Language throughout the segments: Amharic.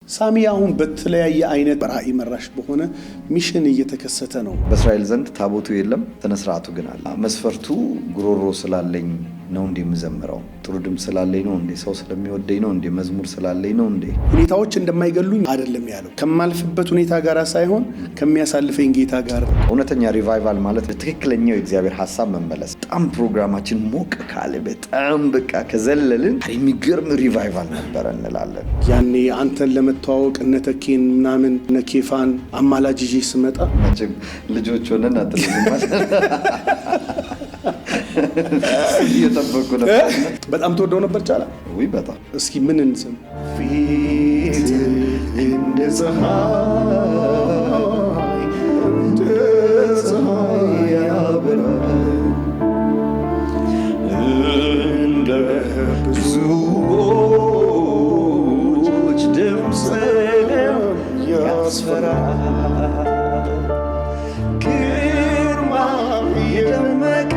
ሳሚ አሁን በተለያየ አይነት ራእይ መራሽ በሆነ ሚሽን እየተከሰተ ነው። በእስራኤል ዘንድ ታቦቱ የለም፣ ተነስራቱ ግን አለ። መስፈርቱ ጉሮሮ ስላለኝ ነው እንዴ የምዘምረው? ጥሩ ድምፅ ስላለኝ ነው እንዴ? ሰው ስለሚወደኝ ነው እንዴ? መዝሙር ስላለኝ ነው እንዴ? ሁኔታዎች እንደማይገሉኝ አይደለም ያለው። ከማልፍበት ሁኔታ ጋር ሳይሆን ከሚያሳልፈኝ ጌታ ጋር። እውነተኛ ሪቫይቫል ማለት ትክክለኛው የእግዚአብሔር ሐሳብ መመለስ። በጣም ፕሮግራማችን ሞቅ ካለ በጣም በቃ ከዘለልን የሚገርም ሪቫይቫል ነበረ እንላለን። ያኔ አንተን ለመተዋወቅ እነተኬን ምናምን ነኬፋን አማላጅ ይዤ ስመጣ መቼም ልጆች ሆነን አጥልማል እየጠበቁ ነበር። በጣም ተወደው ነበር ቻላ ወይ በጣም። እስኪ ምን እንስም? ፊት እንደ ፀሐይ እንደ ፀሐይ ያበራል እንደ ብዙዎች ድምፅ ያስፈራል ግርማ የደመቀ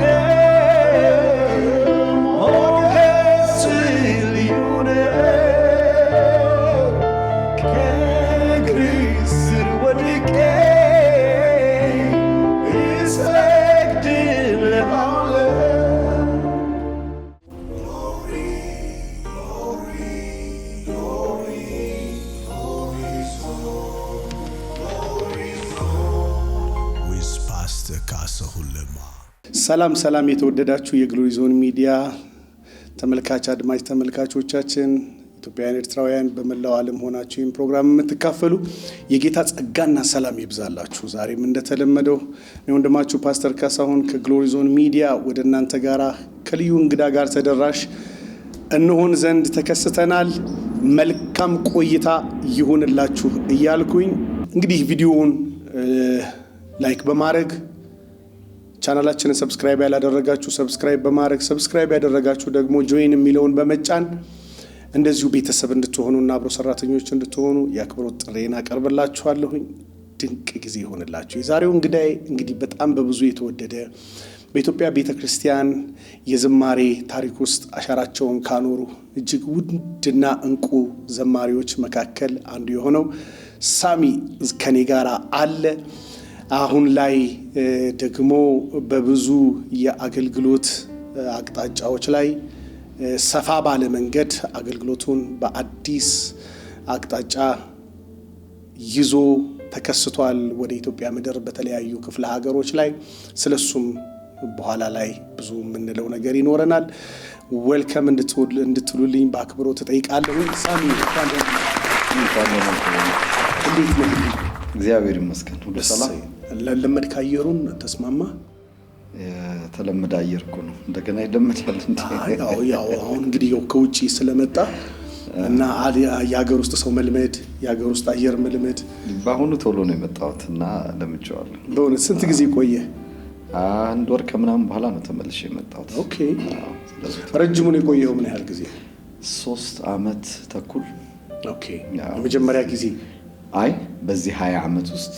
ሰላም የተወደዳችሁ የግሎሪ ዞን ሚዲያ ተመልካች አድማጭ ተመልካቾቻችን ኢትዮጵያውያን ኤርትራውያን በመላው ዓለም ሆናችሁ ይህን ፕሮግራም የምትካፈሉ የጌታ ጸጋና ሰላም ይብዛላችሁ። ዛሬም እንደተለመደው ወንድማችሁ ፓስተር ካሳሁን ከግሎሪ ዞን ሚዲያ ወደ እናንተ ጋራ ከልዩ እንግዳ ጋር ተደራሽ እንሆን ዘንድ ተከስተናል። መልካም ቆይታ ይሁንላችሁ እያልኩኝ እንግዲህ ቪዲዮውን ላይክ በማድረግ ቻናላችንን ሰብስክራይብ ያላደረጋችሁ ሰብስክራይብ በማድረግ ሰብስክራይብ ያደረጋችሁ ደግሞ ጆይን የሚለውን በመጫን እንደዚሁ ቤተሰብ እንድትሆኑና አብሮ ሰራተኞች እንድትሆኑ የአክብሮት ጥሬን አቀርብላችኋለሁኝ። ድንቅ ጊዜ ይሆንላችሁ። የዛሬው እንግዳይ እንግዲህ በጣም በብዙ የተወደደ በኢትዮጵያ ቤተክርስቲያን የዝማሬ ታሪክ ውስጥ አሻራቸውን ካኖሩ እጅግ ውድና እንቁ ዘማሪዎች መካከል አንዱ የሆነው ሳሚ ከኔ ጋር አለ። አሁን ላይ ደግሞ በብዙ የአገልግሎት አቅጣጫዎች ላይ ሰፋ ባለ መንገድ አገልግሎቱን በአዲስ አቅጣጫ ይዞ ተከስቷል ወደ ኢትዮጵያ ምድር በተለያዩ ክፍለ ሀገሮች ላይ። ስለሱም በኋላ ላይ ብዙ የምንለው ነገር ይኖረናል። ዌልከም እንድትሉልኝ በአክብሮት ተጠይቃለሁ። ሳሚ እንዴት ነው? እግዚአብሔር ይመስገን ሁሉ ሰላም። ለመድክ አየሩን ተስማማ? የተለመደ አየር እኮ ነው። እንደገና ይለመዳል እንዴ? ያው አሁን እንግዲህ ከውጪ ስለመጣ እና የሀገር ውስጥ ሰው መልመድ የሀገር ውስጥ አየር መልመድ በአሁኑ ቶሎ ነው የመጣሁት እና ለምጄዋለሁ። በእውነት ስንት ጊዜ ቆየ? አንድ ወር ከምናምን በኋላ ነው ተመልሼ የመጣሁት። ኦኬ። ረጅሙን የቆየው ምን ያህል ጊዜ? 3 ዓመት ተኩል። ኦኬ። የመጀመሪያ ጊዜ አይ በዚህ 20 ዓመት ውስጥ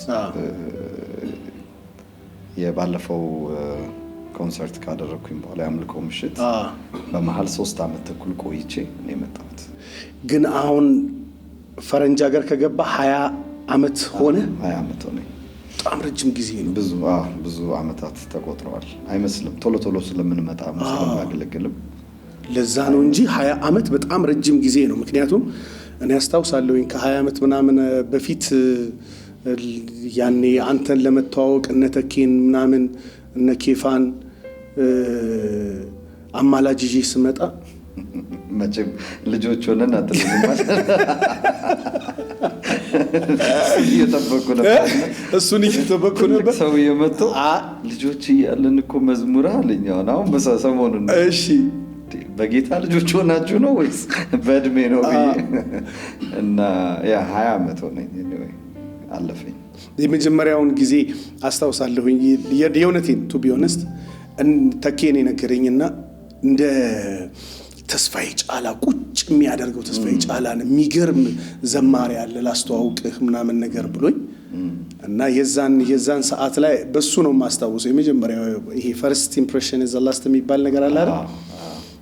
የባለፈው ኮንሰርት ካደረኩኝ በኋላ ያምልኮ ምሽት በመሃል 3 ዓመት ተኩል ቆይቼ ነው የመጣሁት። ግን አሁን ፈረንጅ ሀገር ከገባ 20 ዓመት ሆነ። 20 ዓመት ሆነ። በጣም ረጅም ጊዜ ነው። ብዙ ዓመታት ተቆጥረዋል። አይመስልም? ቶሎ ስለምንመጣ ስለማያገለግልም ለዛ ነው እንጂ 20 ዓመት በጣም ረጅም ጊዜ ነው። ምክንያቱም እኔ አስታውሳለሁኝ ከ20 ዓመት ምናምን በፊት ያኔ አንተን ለመተዋወቅ እነተኬን ምናምን እነኬፋን አማላጅ ይዤ ስመጣ መቼም ልጆች ሆነን አጥልማል እየጠበቁ ነበር። እሱን እየጠበቁ ነበር። ሰው የመጣ ልጆች እያለን እኮ መዝሙር አለኝ። አሁን በሰሞኑን እሺ በጌታ ልጆች ሆናችሁ ነው ወይስ በእድሜ ነው እና ያ 20 ዓመት ሆነኝ አለፈኝ። የመጀመሪያውን ጊዜ አስታውሳለሁኝ። የእውነቴን ቱ ቢ ኦነስት ተኬን የነገረኝና እንደ ተስፋዬ ጫላ ቁጭ የሚያደርገው ተስፋዬ ጫላን የሚገርም ዘማሪ አለ ላስተዋውቅህ ምናምን ነገር ብሎኝ እና የዛን ሰዓት ላይ በሱ ነው የማስታውሰው። የመጀመሪያው ይሄ ፈርስት ኢምፕሬሽን ኢዝ ዘ ላስት የሚባል ነገር አለ አይደል?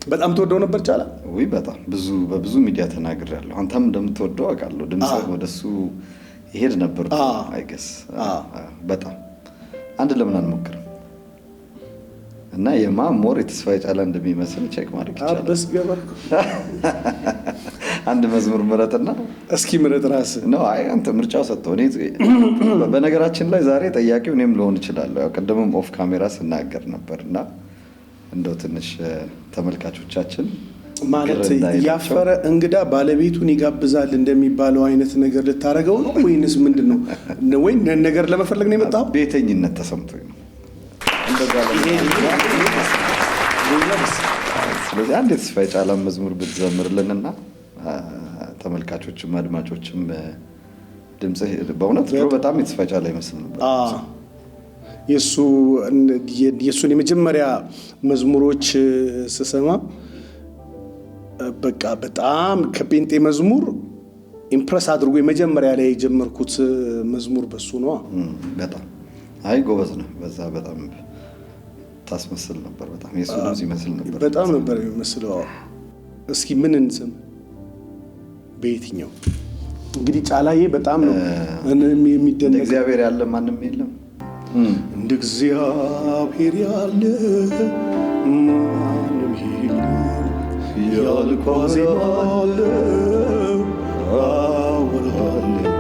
በጣም ተወደው ነበር ጫላ? ወይ በጣም በብዙ ሚዲያ ተናግሬያለሁ። አንተም እንደምትወደው አውቃለሁ። ድምጽ ወደሱ ይሄድ ነበር አይገስ በጣም አንድ ለምን አንሞክርም? እና የማሞር የተስፋዬ ጫላ እንደሚመስል ቼክ ማድረግ ይቻላል። አበስ ገበርኩ አንድ መዝሙር ምረጥና እስኪ ምረጥ ራስህ ነው። አይ አንተ ምርጫው ሰጠው። እኔ በነገራችን ላይ ዛሬ ጠያቂው እኔም ልሆን እችላለሁ። ያው ቀደምም ኦፍ ካሜራ ስናገር ነበርና እንደው ትንሽ ተመልካቾቻችን ማለት ያፈረ እንግዳ ባለቤቱን ይጋብዛል እንደሚባለው አይነት ነገር ልታረገው ነው ወይንስ ምንድነው? ወይ ነገር ለመፈለግ ነው የመጣው? ቤተኝነት ተሰምቶኝ ነው እንደዛ ስለዚህ አንድ የተስፋዬ ጫላ መዝሙር ብትዘምርልንና ተመልካቾችም አድማጮችም ድምጽህ በእውነት በጣም የተስፋዬ ጫላ ይመስል ነበር። የሱን የመጀመሪያ መዝሙሮች ስሰማ በቃ በጣም ከጴንጤ መዝሙር ኢምፕረስ አድርጎ የመጀመሪያ ላይ የጀመርኩት መዝሙር በሱ ነው። በጣም አይ ጎበዝ ነው። በዛ በጣም ታስመስል ነበር። በጣም የሱ ድምጽ ይመስል ነበር። በጣም ነበር የሚመስለው። እስኪ ምን እንስም? በየትኛው? እንግዲህ ጫላዬ በጣም ነው የሚደነቅ። እግዚአብሔር ያለ ማንም የለም። እንደ እግዚአብሔር ያለ ማንም የለም። ያልኳዜ ባለ አወራለሁ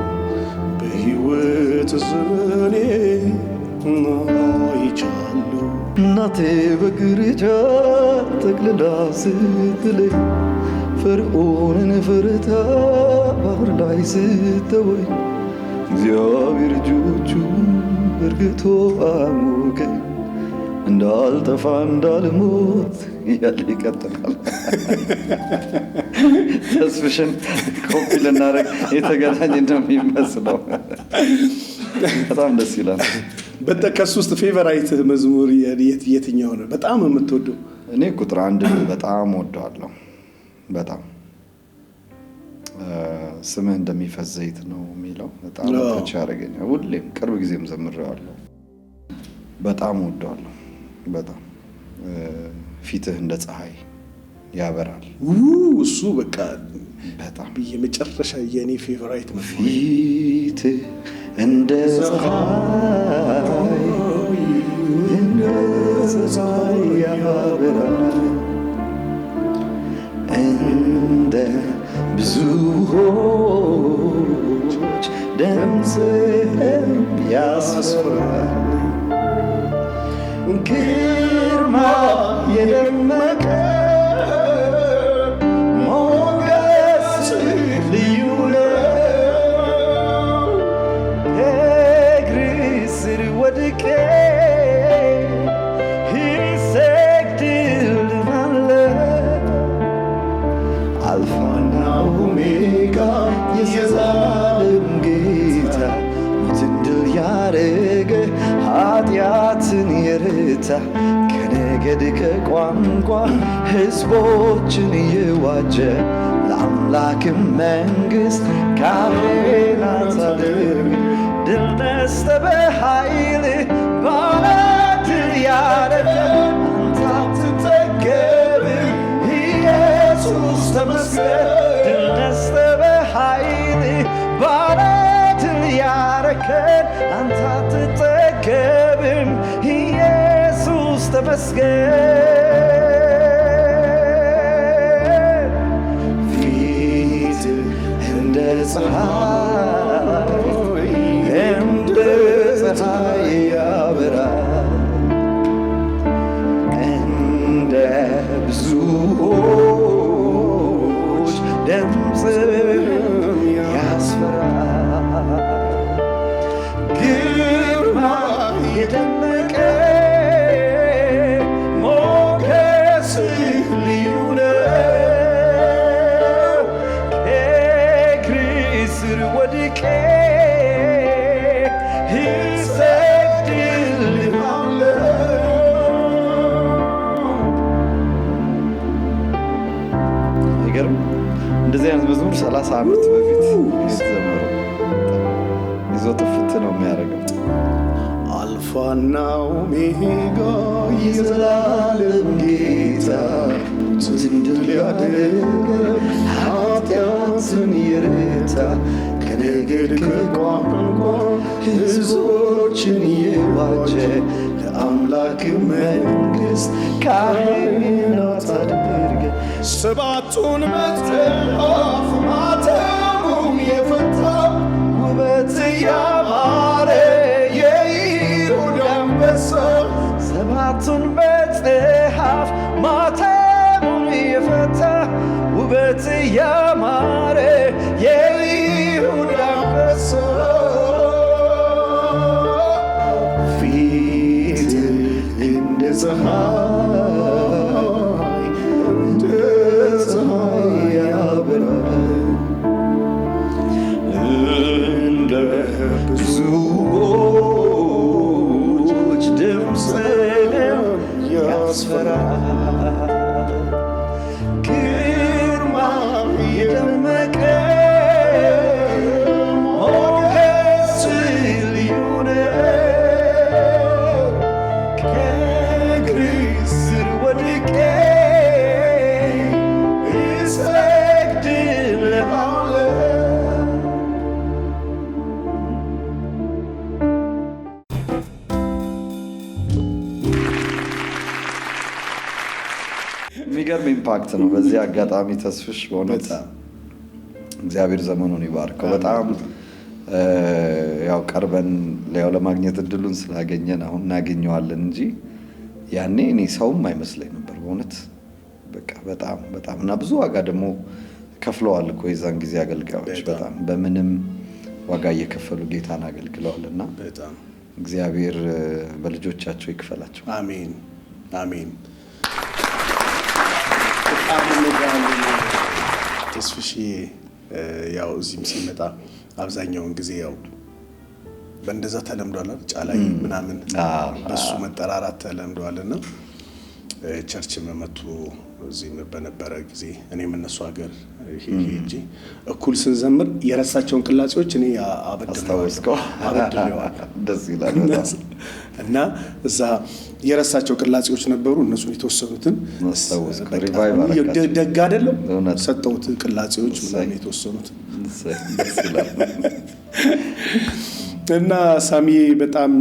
በሕይወት ዘመኔ አይቻለሁ። እናቴ በግርጃት ጠቅልላ ስትለኝ ፈርዖንን ፈርታ ባህር ላይ ስተወኝ እግዚአብሔር እጆቹን እርግቶ አሞቀኝ እንዳልጠፋ እንዳልሞት እያለ ይቀጥላል። ተስፍሽን ኮፒ ልናደርግ የተገናኘ እንደሚመስለው በጣም ደስ ይላል። ከሱ ውስጥ ፌቨራይት መዝሙር የትኛው ነው በጣም የምትወደው? እኔ ቁጥር 1 በጣም ወደዋለሁ። በጣም ስምህ እንደሚፈስ ዘይት ነው የሚለው በጣም ተች ያደረገኛል። ሁሌም ቅርብ ጊዜም ዘምሬዋለሁ። በጣም ወደዋለሁ። በጣም ፊትህ እንደ ፀሐይ ያበራል። እሱ በቃ በጣም የመጨረሻ የኔ ፌቨራይት ነው። ፊትህ እንደ ፀሐይ ያበራል እንደ ብዙዎች ድምፅህም ያስፈራል። ግርማ የደመቀ ሞገስ ልዩ ነው። ከእግርህ ስር ወድቄ አልፋና ኦሜጋ የዘላለም ጌታ ሞትን ድል ያረገ ኃጢአትን የረታ ከነገድ ከቋንቋ ሕዝቦችን የዋጀ ለአምላክም መንግሥት ካህናት አድርግ ድል ነስተህ በኃይል ባለት ያረገ አንተ አትጠገብም ኢየሱስ ተመስገን። ድል ነስተህ በኃይል ባለት ያረከን አንተ አትጠገብም ኢየሱስ ተመስገን። ፊትህ እንደ ፀሐይ ያበራል እንደ ብዙዎች ድምፅህም ያስፈራል። ግርማ የደመቀ ሞገስህ ልዩ ነው። ከእግርህ ስር ወድቄ እንደዚህ አይነት መዝሙር 30 ዓመት በፊት የተዘመረው ይዞ ጥፍት ነው የሚያደርገው። አልፋና ኦሜጋ የዘላለም ጌታ ሞትን ድል ያደረገ ኃጢአትን የረታ ከነገድ ከቋንቋ ሕዝቦችን የዋጀ ለአምላክ መንግሥት ካህናት አድርገ ሰባቱን መጽሐፍ ማተሙን የፈታ ውበት ያማረ የይሁዳ አንበሳ ሰባቱን መጽሐፍ ማተሙን የፈታ ውበት ያማረ የይሁዳ አንበሳ ፊት እንደ ፀሐይ ያበራል እንደ ብዙዎች ድምፅንም ያስፈራል ግርማ የደመቀ ሞገስ ልዩ ነው ከእግርህ ስር ወድቄ እሰግድልሃለሁ። የሚገርም ኢምፓክት ነው። በዚህ አጋጣሚ ተስፍሽ በእውነት እግዚአብሔር ዘመኑን ይባርከው። በጣም ያው ቀርበን ያው ለማግኘት እድሉን ስላገኘን አሁን እናገኘዋለን እንጂ ያኔ እኔ ሰውም አይመስለኝ ነበር በእውነት በቃ በጣም በጣም እና ብዙ ዋጋ ደግሞ ከፍለዋል እኮ የዛን ጊዜ አገልጋዮች በጣም በምንም ዋጋ እየከፈሉ ጌታን አገልግለዋልና በጣም እግዚአብሔር በልጆቻቸው ይክፈላቸው። አሜን አሜን። በጣም እንጋለን ተስፍሽ ያው እዚህም ሲመጣ አብዛኛውን ጊዜ ያው በእንደዛ ተለምዷል ጫላይ ምናምን በሱ መጠራራት ተለምዷልና ቸርች መመቱ እዚህም በነበረ ጊዜ እኔም እነሱ ሀገር ሄጄ እኩል ስንዘምር የረሳቸውን ቅላጼዎች እኔ አበድለዋለሁ ደስ ይላል እና እዛ የረሳቸው ቅላጼዎች ነበሩ። እነሱን የተወሰኑትን ደግ አይደለም ሰጠሁት ቅላጼዎች ምናምን የተወሰኑትን ደስ ይላል። እና ሳሚዬ በጣም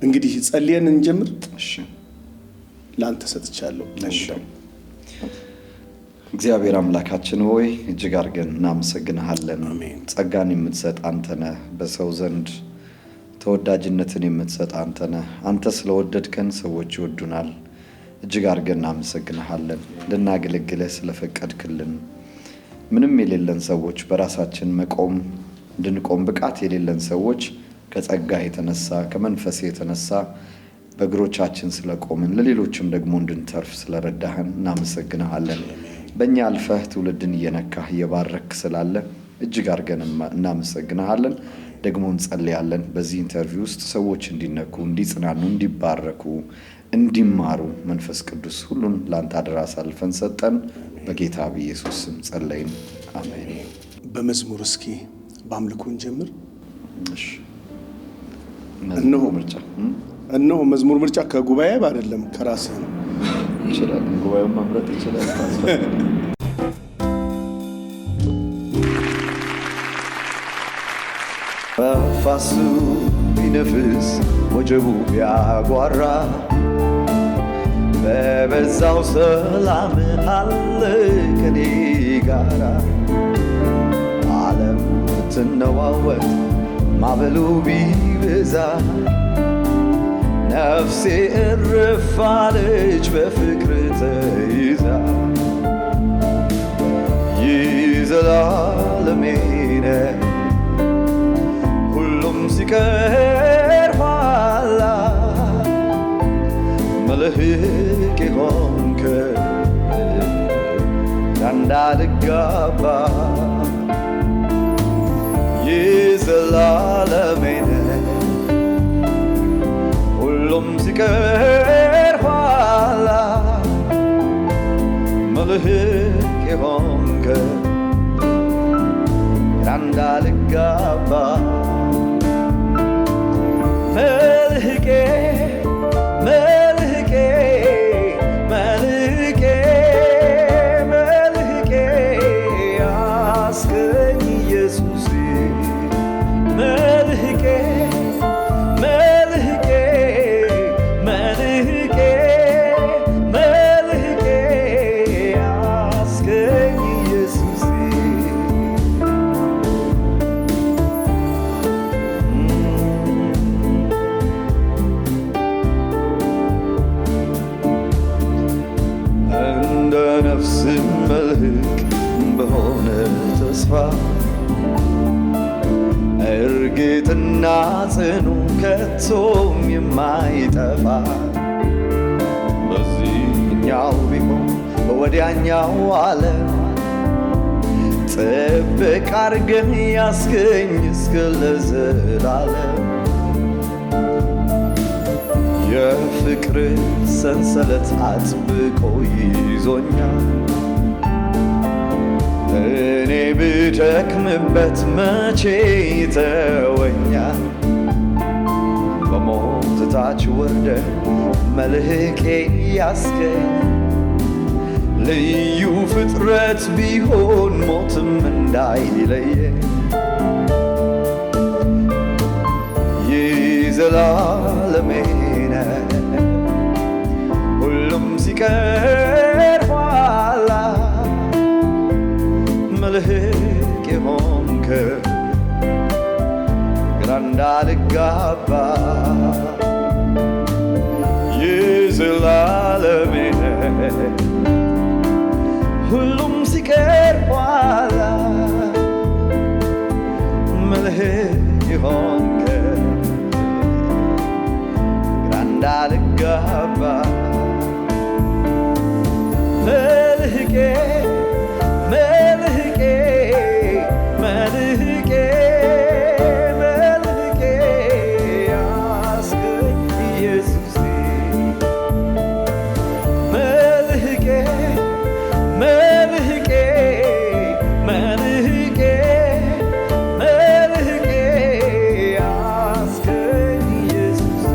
እንግዲህ ጸልየን እንጀምር። እሺ ላንተ ሰጥቻለሁ። እግዚአብሔር አምላካችን ሆይ እጅግ አድርገን እናመሰግንሃለን። ጸጋን የምትሰጥ አንተ ነህ። በሰው ዘንድ ተወዳጅነትን የምትሰጥ አንተ ነህ። አንተ ስለወደድከን ሰዎች ይወዱናል። እጅግ አድርገን እናመሰግንሃለን። ልናገለግልህ ስለፈቀድክልን ምንም የሌለን ሰዎች በራሳችን መቆም እንድንቆም ብቃት የሌለን ሰዎች ከጸጋህ የተነሳ ከመንፈስ የተነሳ በእግሮቻችን ስለቆምን ለሌሎችም ደግሞ እንድንተርፍ ስለረዳህን እናመሰግንሃለን። በእኛ አልፈህ ትውልድን እየነካህ እየባረክ ስላለ እጅግ አድርገን እናመሰግንሃለን። ደግሞ እንጸልያለን በዚህ ኢንተርቪው ውስጥ ሰዎች እንዲነኩ፣ እንዲጽናኑ፣ እንዲባረኩ፣ እንዲማሩ መንፈስ ቅዱስ ሁሉን ለአንተ አደራ አሳልፈን ሰጠን። በጌታ በኢየሱስ ስም ጸለይን፣ አሜን። በመዝሙር እስኪ በአምልኮ እንጀምር። እሺ እነሆ መዝሙር ምርጫ ከጉባኤ አይደለም ከራስህ ነው። ይችላል ጉባኤው መምረጥ ይችላል። ነፋሱ ቢነፍስ ወጀቡ ቢያጓራ በበዛው ሰላም አለ ከኔ ጋራ ዓለም ትነዋወጥ ማዕበሉ ቢበዛ ነፍሴ እረፍ አለች በፍቅር ተይዛ የዘላለሜ ነህ ሁሉም ሲቀር ኋላ መልህቅ የሆንክ እንዳልጋባ የዘላለሜ ነህ ሁሉም ሲቀር ኋላ መልህቅ የሆንክ እንዳልጋባ መልህቄ መልህቄ መልህቄ እርግጥና ጽኑ ከቶም የማይጠፋ በዚህኛው ቢሆን በወዲያኛው ዓለም ጥብቅ አድርገህ ያስገኝ እስከ ለዘላለም የፍቅር ሰንሰለት አጥብቆ ይዞኛል እኔ ብደክምበት መቼ ይተወኛል በሞት ታች ወርደህ መልህቄ ያስገኝ ልዩ ፍጥረት ቢሆን ሞትም እንዳይለየኝ የዘላለሜ ነህ ሁሉም ሲቀር ኋላ መልህቅ የሆንክ ግራ እንዳልጋባ የዘላለሜ ነህ ሁሉም ሲቀር ኋላ መልህቅ የሆንክ ግራ እንዳልጋባ መልህቄ መልህቄ መልህቄ መልህቄ ያስገኝ ኢየሱሴ መልህቄ መልህቄ መልህቄ መልህቄ ያስገኝ ኢየሱሴ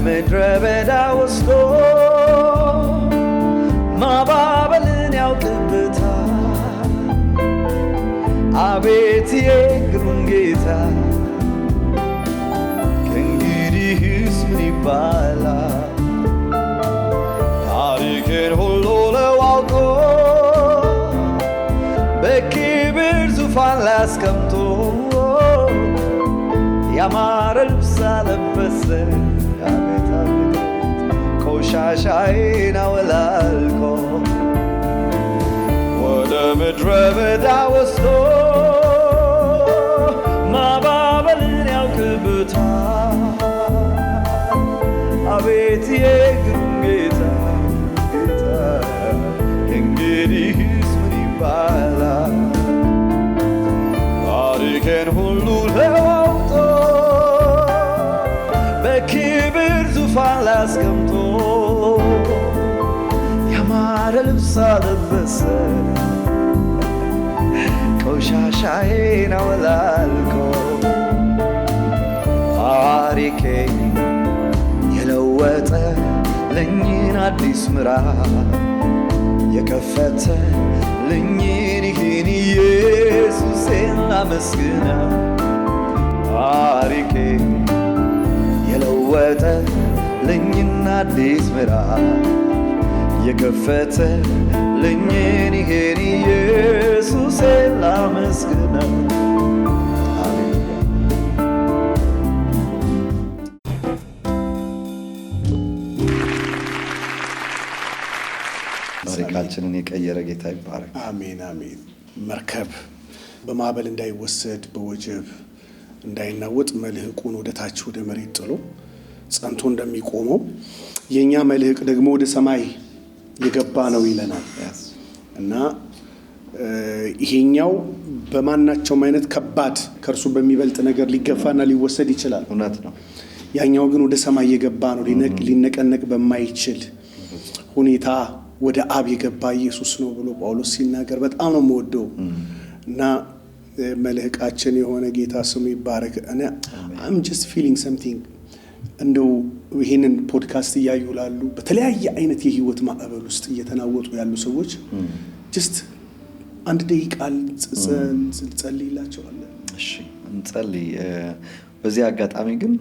ምድረ በዳ ወስዶ ማባበልን ያውቅበታል አቤት የግሩም ጌታ ከእንግዲህስ ምን ይባላል ታሪክን ሁሉ ለዋውጦ በክብር ዙፋን ላይ አስቀምጦ ያማረ ልብስ አለበሰ ቆሻሻዬን አወላልቆ ወደ ምድረ በዳ ወስዶ ማባበልን ያውቅበታል አቤት የግሩም ጌታ ጌታ ከእንግዲህስ ምን ይባላል ታሪኬን ሁሉ ለዋውጦ በክብር ዙፋን ላይ አስቀምጦ ያማረ ልብስ አለበሰ ቆሻሻዬን አወላልቆ ታሪኬ የለወጠ ለኝን አዲስ ምዕራፍ የከፈተ ለኝን ይህን ኢየሱሴን ላመስግነው ታሪኬ የለወጠ ለኝና አዲስ ምዕራፍ የከፈተ ለኝን ይሄን ኢየሱሴን ላመስግነው ሃሌሉያ ታሪካችንን የቀየረ ጌታ ይባረክ አሜን አሜን መርከብ በማዕበል እንዳይወሰድ በወጀብ እንዳይናወጥ መልህቁን ወደ ታች ወደ መሬት ጥሎ ጸንቶ እንደሚቆመው የኛ መልህቅ ደግሞ ወደ ሰማይ የገባ ነው ይለናል እና ይሄኛው በማናቸውም አይነት ከባድ ከርሱ በሚበልጥ ነገር ሊገፋና ሊወሰድ ይችላል እውነት ነው ያኛው ግን ወደ ሰማይ የገባ ነው ሊነቀነቅ በማይችል ሁኔታ ወደ አብ የገባ ኢየሱስ ነው ብሎ ጳውሎስ ሲናገር በጣም ነው የምወደው እና መልህቃችን የሆነ ጌታ ስሙ ይባረክ እና I'm just feeling something እንደው ይሄንን ፖድካስት ያዩላሉ በተለያየ አይነት የህይወት ማዕበል ውስጥ እየተናወጡ ያሉ ሰዎች just አንድ ደቂቃ እንጸልይላቸዋለን እሺ እንጸልይ በዚህ አጋጣሚ ግን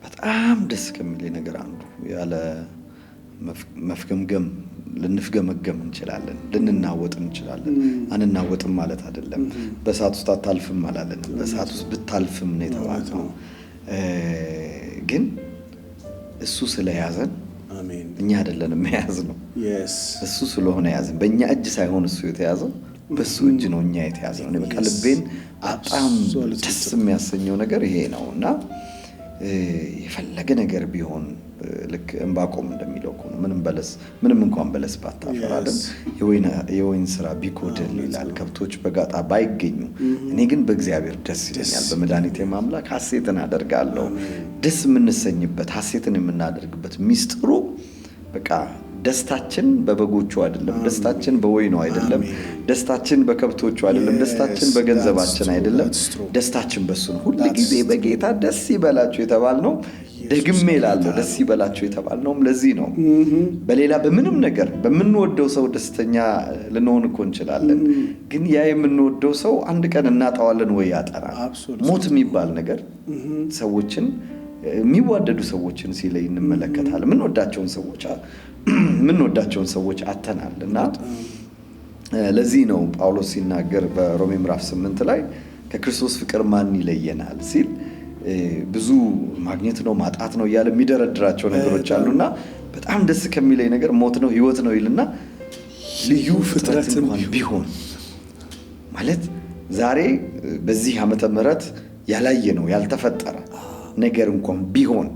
በጣም ደስ ከሚል ነገር አንዱ ያለ መፍገምገም ልንፍገመገም እንችላለን፣ ልንናወጥ እንችላለን። አንናወጥም ማለት አይደለም። በእሳት ውስጥ አታልፍም አላለንም። በእሳት ውስጥ ብታልፍም ነው የተባለው። ግን እሱ ስለያዘን አሜን እኛ አይደለንም የያዝነው። yes እሱ ስለሆነ ያዘን። በእኛ እጅ ሳይሆን እሱ የተያዘው በሱ እጅ ነው እኛ የተያዝነው። እኔ በቃ ልቤን በጣም ደስ የሚያሰኘው ነገር ይሄ ነውና የፈለገ ነገር ቢሆን ልክ ዕንባቆም እንደሚለው እኮ ምንም እንኳን በለስ ባታፈራለን የወይን ስራ ቢጎድል ይላል፣ ከብቶች በጋጣ ባይገኙ እኔ ግን በእግዚአብሔር ደስ ይለኛል፣ በመድኃኒቴ አምላክ ሐሴትን አደርጋለሁ። ደስ የምንሰኝበት ሐሴትን የምናደርግበት ሚስጥሩ በቃ ደስታችን በበጎቹ አይደለም፣ ደስታችን በወይኑ አይደለም፣ ደስታችን በከብቶቹ አይደለም፣ ደስታችን በገንዘባችን አይደለም፣ ደስታችን በሱ ነው። ሁሉ ጊዜ በጌታ ደስ ይበላችሁ የተባልነው ደግሜ እላለሁ ደስ ይበላችሁ የተባልነውም ለዚህ ነው። በሌላ በምንም ነገር በምንወደው ሰው ደስተኛ ልንሆን እኮ እንችላለን፣ ግን ያ የምንወደው ሰው አንድ ቀን እናጣዋለን ወይ ያጠናል። ሞት የሚባል ነገር ሰዎችን የሚዋደዱ ሰዎችን ሲለይ እንመለከታለን። ምንወዳቸውን ሰዎች አተናልና ለዚህ ነው ጳውሎስ ሲናገር በሮሜ ምዕራፍ 8 ላይ ከክርስቶስ ፍቅር ማን ይለየናል ሲል ብዙ ማግኘት ነው ማጣት ነው እያለ የሚደረድራቸው ነገሮች አሉና በጣም ደስ ከሚለኝ ነገር ሞት ነው ህይወት ነው ይልና ልዩ ፍጥረት እንኳን ቢሆን ማለት ዛሬ በዚህ ዓመተ ምህረት ያላየ ነው ያልተፈጠረ ነገር እንኳን ቢሆን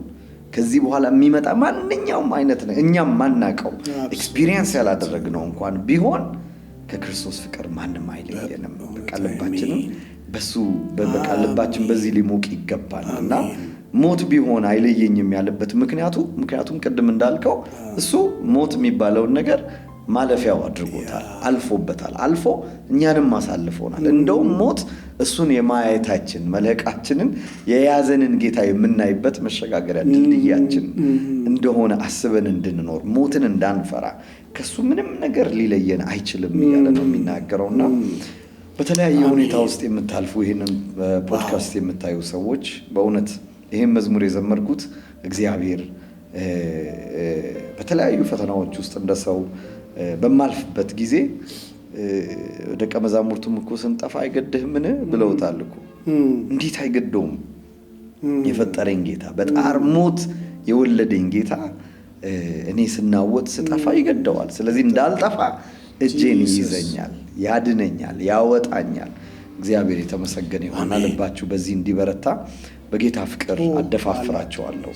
ከዚህ በኋላ የሚመጣ ማንኛውም አይነት ነው እኛም ማናቀው ኤክስፒሪየንስ ያላደረግነው እንኳን ቢሆን ከክርስቶስ ፍቅር ማንም አይለየንም። በቃ ልባችንን በሱ በቃ ልባችን በዚህ ሊሞቅ ይገባልና ሞት ቢሆን አይለየኝም ያለበት ምክንያቱም ቅድም እንዳልከው እሱ ሞት የሚባለውን ነገር ማለፊያው አድርጎታል፣ አልፎበታል፣ አልፎ እኛንም አሳልፎናል። እንደውም ሞት እሱን የማየታችን መልህቃችንን የያዘንን ጌታ የምናይበት መሸጋገሪያ ድልድያችን እንደሆነ አስበን እንድንኖር ሞትን እንዳንፈራ ከሱ ምንም ነገር ሊለየን አይችልም እያለ ነው የሚናገረውና በተለያየ ሁኔታ ውስጥ የምታልፉ ይሄንን ፖድካስት የምታዩ ሰዎች በእውነት ይሄን መዝሙር የዘመርኩት እግዚአብሔር በተለያዩ ፈተናዎች ውስጥ እንደሰው በማልፍበት ጊዜ ደቀ መዛሙርቱም እኮ ስንጠፋ አይገድህምን ብለውታል እኮ። እንዴት አይገደውም? የፈጠረኝ ጌታ በጣር ሞት የወለደኝ ጌታ እኔ ስናወጥ ስጠፋ ይገደዋል። ስለዚህ እንዳልጠፋ እጄን ይይዘኛል፣ ያድነኛል፣ ያወጣኛል። እግዚአብሔር የተመሰገነ ይሁን። ልባችሁ በዚህ እንዲበረታ በጌታ ፍቅር አደፋፍራቸዋለሁ።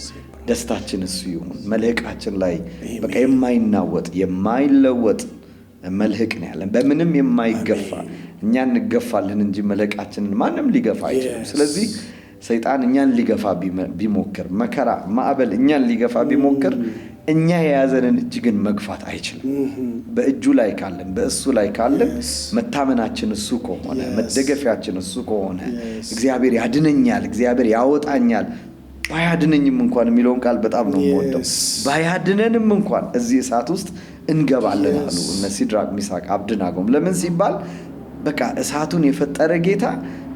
ደስታችን እሱ ይሁን። መልህቃችን ላይ በቃ የማይናወጥ የማይለወጥ መልህቅ ነው ያለን፣ በምንም የማይገፋ። እኛ እንገፋለን እንጂ መልህቃችንን ማንም ሊገፋ አይችልም። ስለዚህ ሰይጣን እኛን ሊገፋ ቢሞክር፣ መከራ ማዕበል እኛን ሊገፋ ቢሞክር እኛ የያዘንን እጅ ግን መግፋት አይችልም። በእጁ ላይ ካለን በእሱ ላይ ካለን መታመናችን እሱ ከሆነ መደገፊያችን እሱ ከሆነ እግዚአብሔር ያድነኛል፣ እግዚአብሔር ያወጣኛል። ባያድነኝም እንኳን የሚለውን ቃል በጣም ነው የምወደው። ባያድነንም እንኳን እዚህ እሳት ውስጥ እንገባለን አሉ እነ ሲድራቅ ሚሳቅ አብደናጎም። ለምን ሲባል በቃ እሳቱን የፈጠረ ጌታ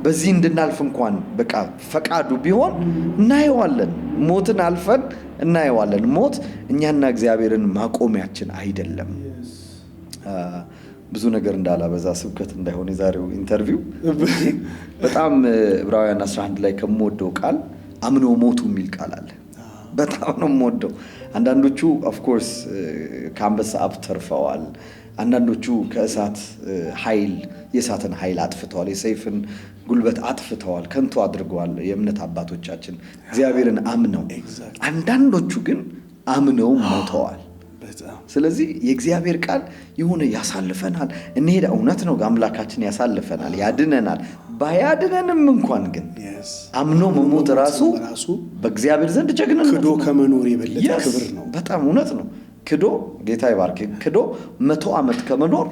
በዚህ እንድናልፍ እንኳን በቃ ፈቃዱ ቢሆን እናየዋለን። ሞትን አልፈን እናየዋለን። ሞት እኛና እግዚአብሔርን ማቆሚያችን አይደለም። ብዙ ነገር እንዳላበዛ ስብከት እንዳይሆን የዛሬው ኢንተርቪው በጣም ዕብራውያን 11 ላይ ከምወደው ቃል አምኖ ሞቱ የሚል ቃል አለ። በጣም ነው የምወደው። አንዳንዶቹ ኦፍ ኮርስ ከአንበሳ አፍ ተርፈዋል። አንዳንዶቹ ከእሳት ኃይል የእሳትን ኃይል አጥፍተዋል፣ የሰይፍን ጉልበት አጥፍተዋል፣ ከንቱ አድርገዋል የእምነት አባቶቻችን እግዚአብሔርን አምነው። አንዳንዶቹ ግን አምነው ሞተዋል። ስለዚህ የእግዚአብሔር ቃል የሆነ ያሳልፈናል እንሄዳ እውነት ነው። አምላካችን ያሳልፈናል፣ ያድነናል። ባያድነንም እንኳን ግን አምኖ መሞት ራሱ በእግዚአብሔር ዘንድ ጀግንነት ነው። ክዶ ከመኖር የበለጠ ክብር ነው። በጣም እውነት ነው። ክዶ ጌታ ይባርክ። ክዶ 100 ዓመት ከመኖር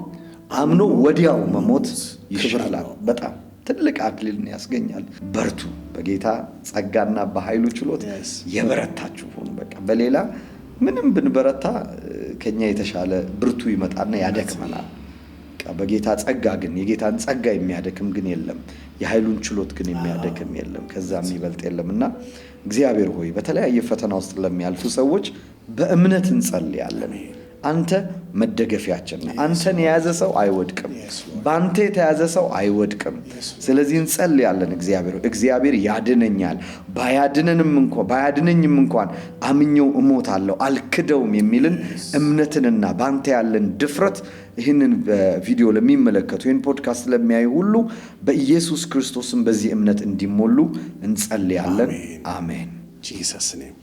አምኖ ወዲያው መሞት ይሻላል። በጣም ትልቅ አክሊልን ያስገኛል። በርቱ፣ በጌታ ጸጋና በኃይሉ ችሎት የበረታችሁ ሁኑ። በቃ በሌላ ምንም ብንበረታ ከኛ የተሻለ ብርቱ ይመጣና ያደክመናል። በጌታ ጸጋ ግን የጌታን ጸጋ የሚያደክም ግን የለም። የኃይሉን ችሎት ግን የሚያደክም የለም። ከዛ የሚበልጥ የለምና እግዚአብሔር ሆይ በተለያየ ፈተና ውስጥ ለሚያልፉ ሰዎች በእምነት እንጸልያለን። አንተ መደገፊያችን ነህ። አንተን የያዘ ሰው አይወድቅም፣ በአንተ የተያዘ ሰው አይወድቅም። ስለዚህ እንጸልያለን። እግዚአብሔር ያድነኛል፣ ባያድነኝም እንኳን አምኜው እሞታለሁ አልክደውም የሚልን እምነትንና በአንተ ያለን ድፍረት ይህንን ቪዲዮ ለሚመለከቱ ይህን ፖድካስት ለሚያዩ ሁሉ በኢየሱስ ክርስቶስም በዚህ እምነት እንዲሞሉ እንጸልያለን። አሜን። ጂሰስ ኔም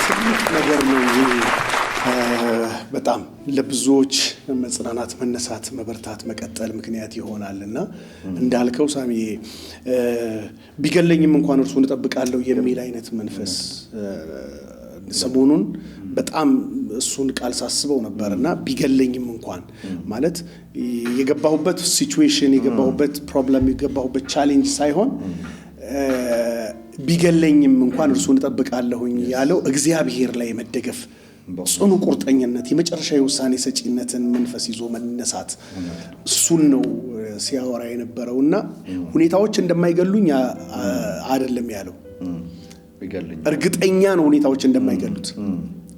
ትልቅ ነገር ነው። በጣም ለብዙዎች መጽናናት፣ መነሳት፣ መበርታት፣ መቀጠል ምክንያት ይሆናልና እንዳልከው ሳሚዬ ቢገለኝም እንኳን እርሱን እጠብቃለሁ የሚል አይነት መንፈስ ሰሞኑን በጣም እሱን ቃል ሳስበው ነበርና ቢገለኝም እንኳን ማለት የገባሁበት ሲቹዌሽን፣ የገባሁበት ፕሮብለም፣ የገባሁበት ቻሌንጅ ሳይሆን ቢገለኝም እንኳን እርሱን እጠብቃለሁኝ ያለው እግዚአብሔር ላይ መደገፍ፣ ጽኑ ቁርጠኝነት፣ የመጨረሻ የውሳኔ ሰጪነትን መንፈስ ይዞ መነሳት እሱን ነው ሲያወራ የነበረውና ሁኔታዎች እንደማይገሉኝ አይደለም ያለው። እርግጠኛ ነው ሁኔታዎች እንደማይገሉት፣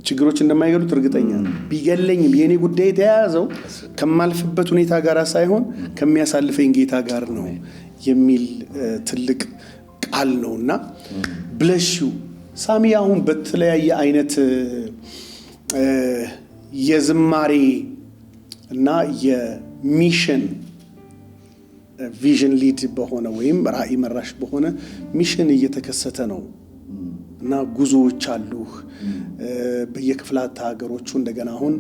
ችግሮች እንደማይገሉት እርግጠኛ ነው። ቢገለኝም የኔ ጉዳይ የተያያዘው ከማልፍበት ሁኔታ ጋር ሳይሆን ከሚያሳልፈኝ ጌታ ጋር ነው የሚል ትልቅ ቃል ነውና ብለሹ ሳሚ አሁን በተለያየ አይነት የዝማሬ እና የሚሽን ቪዥን ሊድ በሆነ ወይም ራዕይ መራሽ በሆነ ሚሽን እየተከሰተ ነው እና ጉዞዎች አሉ በየክፍላት ሀገሮቹ። እንደገና አሁን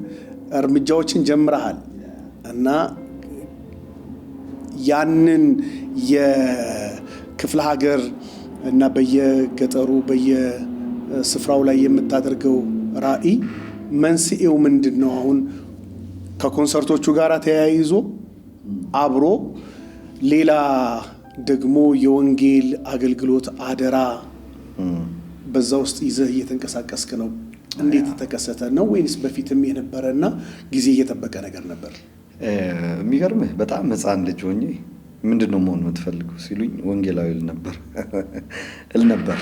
እርምጃዎችን ጀምረሃል እና ያንን የክፍለ ሀገር እና በየገጠሩ በየስፍራው ላይ የምታደርገው ራዕይ መንስኤው ምንድነው? አሁን ከኮንሰርቶቹ ጋር ተያይዞ አብሮ ሌላ ደግሞ የወንጌል አገልግሎት አደራ በዛ ውስጥ ይዘህ እየተንቀሳቀስክ ነው። እንዴት ተከሰተ ነው ወይስ በፊትም የነበረና ጊዜ እየተጠበቀ ነገር ነበር? የሚገርምህ በጣም ሕፃን ልጅ ሆኜ ምንድነው መሆን የምትፈልገው ሲሉኝ ወንጌላዊ እል ነበር።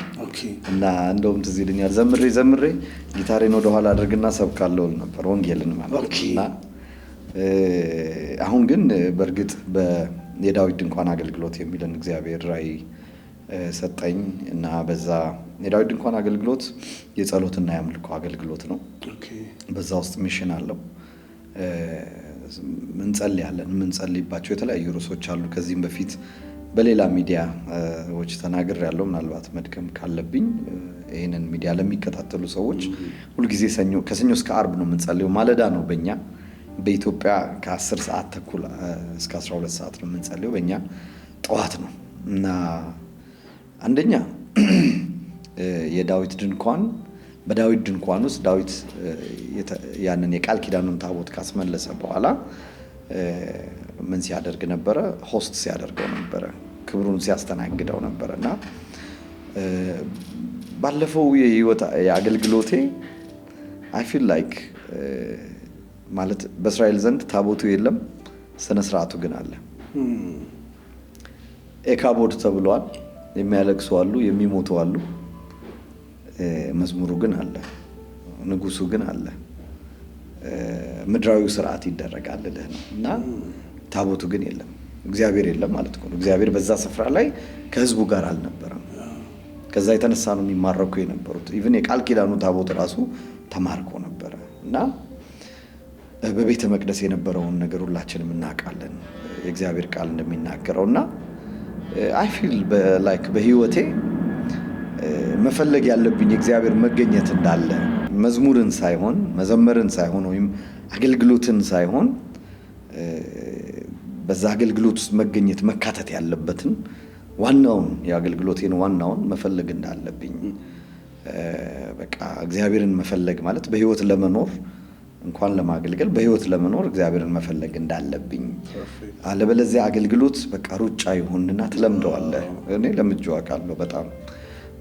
እና እንደውም ትዝ ይለኛል ዘምሬ ጊታሬን ወደ ኋላ አድርግና ሰብካለሁ እል ነበር ወንጌልን ማለት እና አሁን ግን በእርግጥ የዳዊት ድንኳን አገልግሎት የሚልን እግዚአብሔር ራዕይ ሰጠኝ እና በዛ የዳዊት ድንኳን አገልግሎት የጸሎትና የአምልኮ አገልግሎት ነው። በዛ ውስጥ ሚሽን አለው። ምንጸልይባቸው የተለያዩ ርዕሶች አሉ። ከዚህም በፊት በሌላ ሚዲያዎች ተናግሬያለሁ። ምናልባት መድከም ካለብኝ ይህንን ሚዲያ ለሚከታተሉ ሰዎች ሁልጊዜ ከሰኞ እስከ ዓርብ ነው የምንጸልየው። ማለዳ ነው በእኛ በኢትዮጵያ ከ10 ሰዓት ተኩል እስከ 12 ሰዓት ነው የምንጸልየው። በእኛ ጠዋት ነው እና አንደኛ የዳዊት ድንኳን በዳዊት ድንኳን ውስጥ ዳዊት ያንን የቃል ኪዳኑን ታቦት ካስመለሰ በኋላ ምን ሲያደርግ ነበረ? ሆስት ሲያደርገው ነበረ፣ ክብሩን ሲያስተናግደው ነበረና ባለፈው የአገልግሎቴ አይ ፊል ላይክ ማለት በእስራኤል ዘንድ ታቦቱ የለም፣ ስነ ስርዓቱ ግን አለ። ኤካቦድ ተብሏል። የሚያለቅሱ አሉ፣ የሚሞቱ አሉ። መዝሙሩ ግን አለ፣ ንጉሱ ግን አለ። ምድራዊ ስርዓት ይደረጋል ነው እና ታቦቱ ግን የለም፣ እግዚአብሔር የለም ማለት ነው። እግዚአብሔር በዛ ስፍራ ላይ ከህዝቡ ጋር አልነበረም። ከዛ የተነሳ ነው የሚማረኩ የነበሩት። ኢቭን የቃል ኪዳኑ ታቦት ራሱ ተማርኮ ነበረ እና በቤተ መቅደስ የነበረውን ነገር ሁላችንም እናውቃለን፣ የእግዚአብሔር ቃል እንደሚናገረውና አይ ፊል ላይክ በህይወቴ መፈለግ ያለብኝ እግዚአብሔር መገኘት እንዳለ መዝሙርን ሳይሆን መዘመርን ሳይሆን ወይም አገልግሎትን ሳይሆን በዛ አገልግሎት ውስጥ መገኘት መካተት ያለበትን ዋናውን የአገልግሎቴን ዋናውን መፈለግ እንዳለብኝ በቃ እግዚአብሔርን መፈለግ ማለት በህይወት ለመኖር እንኳን ለማገልገል በህይወት ለመኖር እግዚአብሔርን መፈለግ እንዳለብኝ አለበለዚያ አገልግሎት በቃ ሩጫ ይሆንና ትለምደዋለህ። እኔ ለምጄው አውቃለሁ በጣም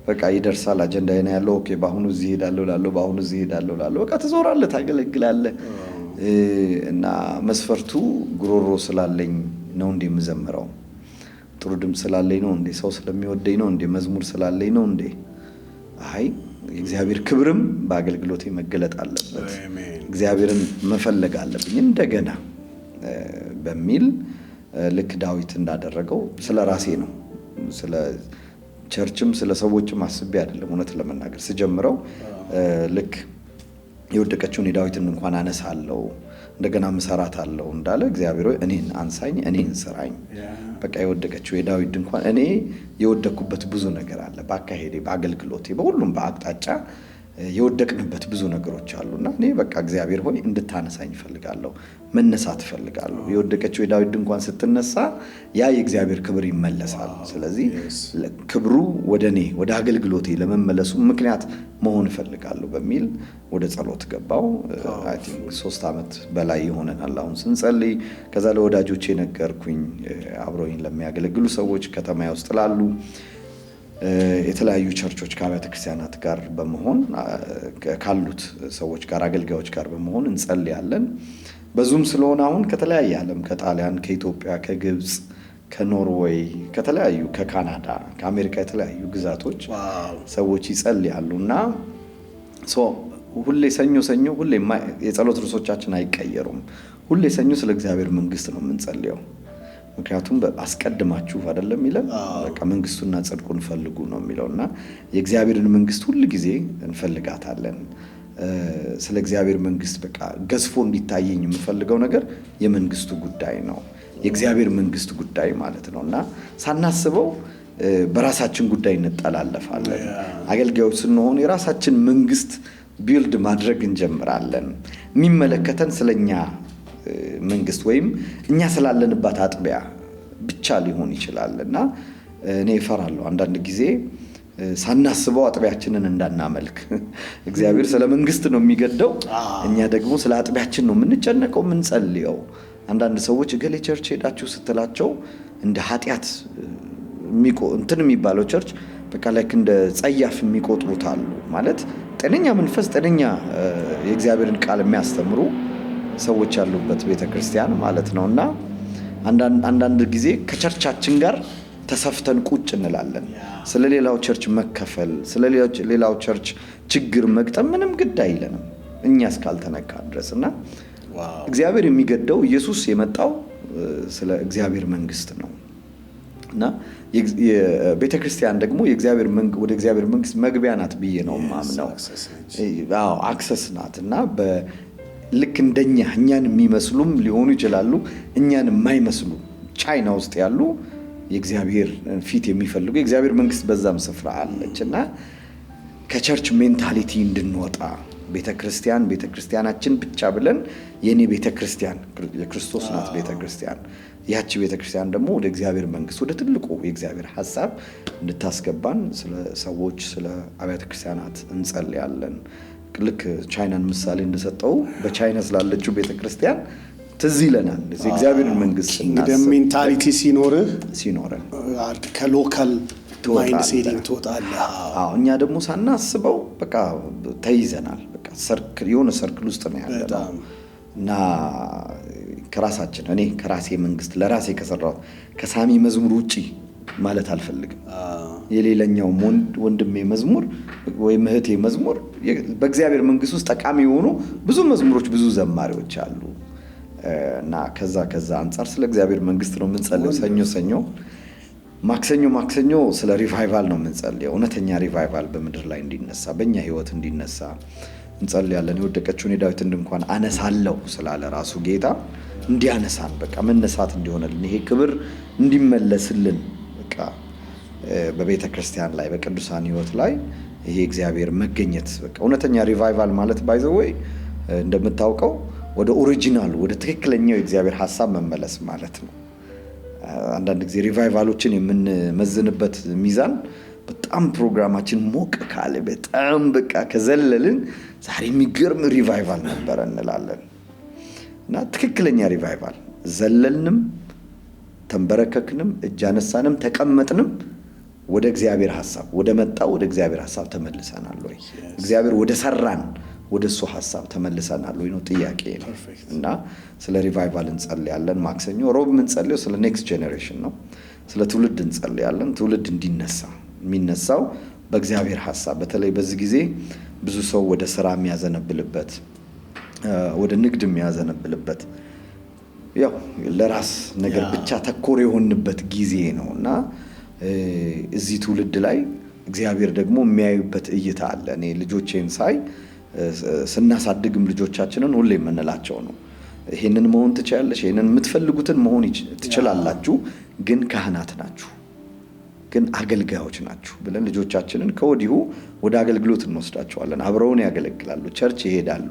በቃ ይደርሳል አጀንዳ የኔ ያለው ኦኬ ባሁኑ እዚህ ሄዳለሁ ላለው ባሁኑ እዚህ ሄዳለሁ ላለው በቃ ትዞራለህ ታገለግላለህ እና መስፈርቱ ጉሮሮ ስላለኝ ነው እንዴ የምዘምረው? ጥሩ ድምጽ ስላለኝ ነው እንዴ? ሰው ስለሚወደኝ ነው እንዴ? መዝሙር ስላለኝ ነው እንዴ? አይ የእግዚአብሔር ክብርም በአገልግሎቴ መገለጥ አለበት። እግዚአብሔርን መፈለግ አለብኝ እንደገና በሚል ልክ ዳዊት እንዳደረገው ስለ ራሴ ነው፣ ስለ ቸርችም ስለ ሰዎችም አስቤ አይደለም። እውነት ለመናገር ስጀምረው ልክ የወደቀችውን የዳዊትን እንኳን አነሳለሁ እንደገና መሰራታለሁ እንዳለ እግዚአብሔር ሆይ እኔን አንሳኝ፣ እኔን ስራኝ። በቃ የወደቀችው የዳዊት እንኳን እኔ የወደኩበት ብዙ ነገር አለ፣ በአካሄዴ፣ በአገልግሎቴ፣ በሁሉም በአቅጣጫ የወደቅንበት ብዙ ነገሮች አሉና እኔ በቃ እግዚአብሔር ሆይ እንድታነሳኝ ፈልጋለሁ፣ መነሳት ፈልጋለሁ። የወደቀችው የዳዊት እንኳን ስትነሳ ያ የእግዚአብሔር ክብር ይመለሳል። ስለዚህ ክብሩ ወደኔ ወደ አገልግሎቴ ለመመለሱ ምክንያት መሆን ፈልጋለሁ በሚል ወደ ጸሎት ገባው። አይ ቲንክ 3 ዓመት በላይ ይሆነናል አሁን ስንጸልይ። ከዛ ለወዳጆቼ ነገርኩኝ፣ አብረውኝ ለሚያገለግሉ ሰዎች ከተማ ውስጥ ላሉ የተለያዩ ቸርቾች ከአብያተ ክርስቲያናት ጋር በመሆን ካሉት ሰዎች ጋር አገልጋዮች ጋር በመሆን እንጸልያለን። በዙም ስለሆነ አሁን ከተለያየ ዓለም ከጣሊያን፣ ከኢትዮጵያ፣ ከግብፅ፣ ከኖርዌይ፣ ከተለያዩ ከካናዳ፣ ከአሜሪካ የተለያዩ ግዛቶች ሰዎች ይጸልያሉና ሁሌ ሰኞ ሁሌ የጸሎት ርዕሶቻችን አይቀየሩም። ሁሌ ሰኞ ስለ እግዚአብሔር መንግስት ነው የምንጸልየው። ምክንያቱም አስቀድማችሁ አይደለም ይላል፣ በቃ መንግስቱና ጽድቁን ፈልጉ ነው የሚለውና የእግዚአብሔርን መንግስት ሁሉ ጊዜ እንፈልጋታለን። ስለ እግዚአብሔር መንግስት በቃ ገዝፎ እንዲታየኝ የምፈልገው ነገር የመንግስቱ ጉዳይ ነው፣ የእግዚአብሔር መንግስት ጉዳይ ማለት ነውና ሳናስበው በራሳችን ጉዳይ እንጠላለፋለን። አገልጋዮች ስንሆን የራሳችን መንግስት ቢልድ ማድረግ እንጀምራለን። የሚመለከተን ስለኛ መንግስት ወይም እኛ ስላለንባት አጥቢያ ብቻ ሊሆን ይችላል እና እኔ እፈራለሁ አንዳንድ ጊዜ ሳናስበው አጥቢያችንን እንዳናመልክ። እግዚአብሔር ስለ መንግስት ነው የሚገደው፣ እኛ ደግሞ ስለ አጥቢያችን ነው የምንጨነቀው የምንጸልየው። አንዳንድ ሰዎች እገሌ ቸርች ሄዳችሁ ስትላቸው እንደ ኃጢአት እንትን የሚባለው ቸርች በቃ ላይክ እንደ ጸያፍ የሚቆጥሩት አሉ። ማለት ጤነኛ መንፈስ ጤነኛ የእግዚአብሔርን ቃል የሚያስተምሩ ሰዎች ያሉበት ቤተክርስቲያን ማለት ነውና አንዳንድ ጊዜ ከቸርቻችን ጋር ተሰፍተን ቁጭ እንላለን። ስለሌላው ቸርች መከፈል፣ ስለሌላው ቸርች ችግር መግጠም ምንም ግድ አይለንም እኛ እስካልተነካ ድረስና እግዚአብሔር የሚገደው ኢየሱስ የመጣው ስለ እግዚአብሔር መንግስት ነው እና የቤተክርስቲያን ደግሞ ወደ እግዚአብሔር መንግስት መግቢያ ናት ብዬ ነው ማምነው። አክሰስ ናት እና ልክ እንደኛ እኛን የሚመስሉም ሊሆኑ ይችላሉ፣ እኛን የማይመስሉ ቻይና ውስጥ ያሉ የእግዚአብሔር ፊት የሚፈልጉ የእግዚአብሔር መንግስት በዛም ስፍራ አለችና ከቸርች ሜንታሊቲ እንድንወጣ ቤተክርስቲያናችን ብቻ ብለን የኔ ቤተክርስቲያን የክርስቶስ ናት ቤተክርስቲያን፣ ያቺ ቤተክርስቲያን ደግሞ ወደ እግዚአብሔር መንግስት ወደ ትልቁ የእግዚአብሔር ሐሳብ እንድታስገባን ስለ ሰዎች ስለ አብያተ ክርስቲያናት እንጸልያለን። ልክ ቻይናን ምሳሌ እንደሰጠው በቻይና ስላለችው ቤተክርስቲያን ትዝ ይለናል። እግዚአብሔር መንግስት እንግዲህ ሜንታሊቲ ሲኖረን ከሎካል ማይንድ ሴቲንግ ትወጣለህ። እኛ ደግሞ ሳናስበው በቃ ተይዘናል። በቃ የሆነ ሰርክል ውስጥ ነው ያለነው እና እኔ ከራሴ መንግስት ለራሴ ከሰራው ከሳሚ መዝሙር ውጪ ማለት አልፈልግም። የሌላኛው ወንድሜ መዝሙር ወይም እህቴ መዝሙር በእግዚአብሔር መንግስት ውስጥ ጠቃሚ የሆኑ ብዙ መዝሙሮች ብዙ ዘማሪዎች አሉ እና ከዛ አንፃር ስለ እግዚአብሔር መንግስት ነው የምንጸልየው። ሰኞ ማክሰኞ ስለ ሪቫይቫል ነው የምንጸልየው። እውነተኛ ሪቫይቫል በምድር ላይ እንዲነሳ በእኛ ህይወት እንዲነሳ እንጸልያለን። የወደቀችውን የዳዊትን እንኳን አነሳለሁ ስላለ ራሱ ጌታ እንዲያነሳን በቃ መነሳት እንዲሆነልን ይሄ ክብር እንዲመለስልን በቃ በቤተ ክርስቲያን ላይ በቅዱሳን ህይወት ላይ ይሄ እግዚአብሔር መገኘት በቃ እውነተኛ ሪቫይቫል ማለት ባይዘወይ እንደምታውቀው ወደ ኦሪጂናል ወደ ትክክለኛው የእግዚአብሔር ሐሳብ መመለስ ማለት ነው። አንዳንድ ጊዜ ሪቫይቫሎችን የምንመዝንበት ሚዛን በጣም ፕሮግራማችን ሞቅ ካለ በጣም በቃ ከዘለልን ዛሬ የሚገርም ሪቫይቫል ነበር እንላለን እና ትክክለኛ ሪቫይቫል ዘለልንም ተንበረከክንም እጅ አነሳንም ተቀመጥንም ወደ እግዚአብሔር ሐሳብ ወደ እግዚአብሔር ሐሳብ ተመልሰናል ወይ? እግዚአብሔር ወደ ሰራን ወደ እሱ ሐሳብ ተመልሰናል ወይ ነው ጥያቄ ነው። እና ስለ ሪቫይቫል እንጸልያለን። ማክሰኞ ሮብ እንጸልየው ስለ ኔክስት ጄኔሬሽን ነው። ስለ ትውልድ እንጸልያለን። ትውልድ እንዲነሳ የሚነሳው በእግዚአብሔር ሐሳብ በተለይ በዚህ ጊዜ ብዙ ሰው ወደ ስራ የሚያዘነብልበት ወደ ንግድ የሚያዘነብልበት ያው ለራስ ነገር ብቻ ተኮር የሆንበት ጊዜ ነውና እዚህ ትውልድ ላይ እግዚአብሔር ደግሞ የሚያዩበት እይታ አለ። እኔ ልጆቼን ሳይ ስናሳድግም ልጆቻችንን ሁሌ የምንላቸው ነው ይሄንን መሆን ትችላለሽ፣ ይሄንን የምትፈልጉትን መሆን ትችላላችሁ፣ ግን ካህናት ናችሁ፣ ግን አገልጋዮች ናችሁ ብለን ልጆቻችንን ከወዲሁ ወደ አገልግሎት እንወስዳቸዋለን። አብረውን ያገለግላሉ፣ ቸርች ይሄዳሉ።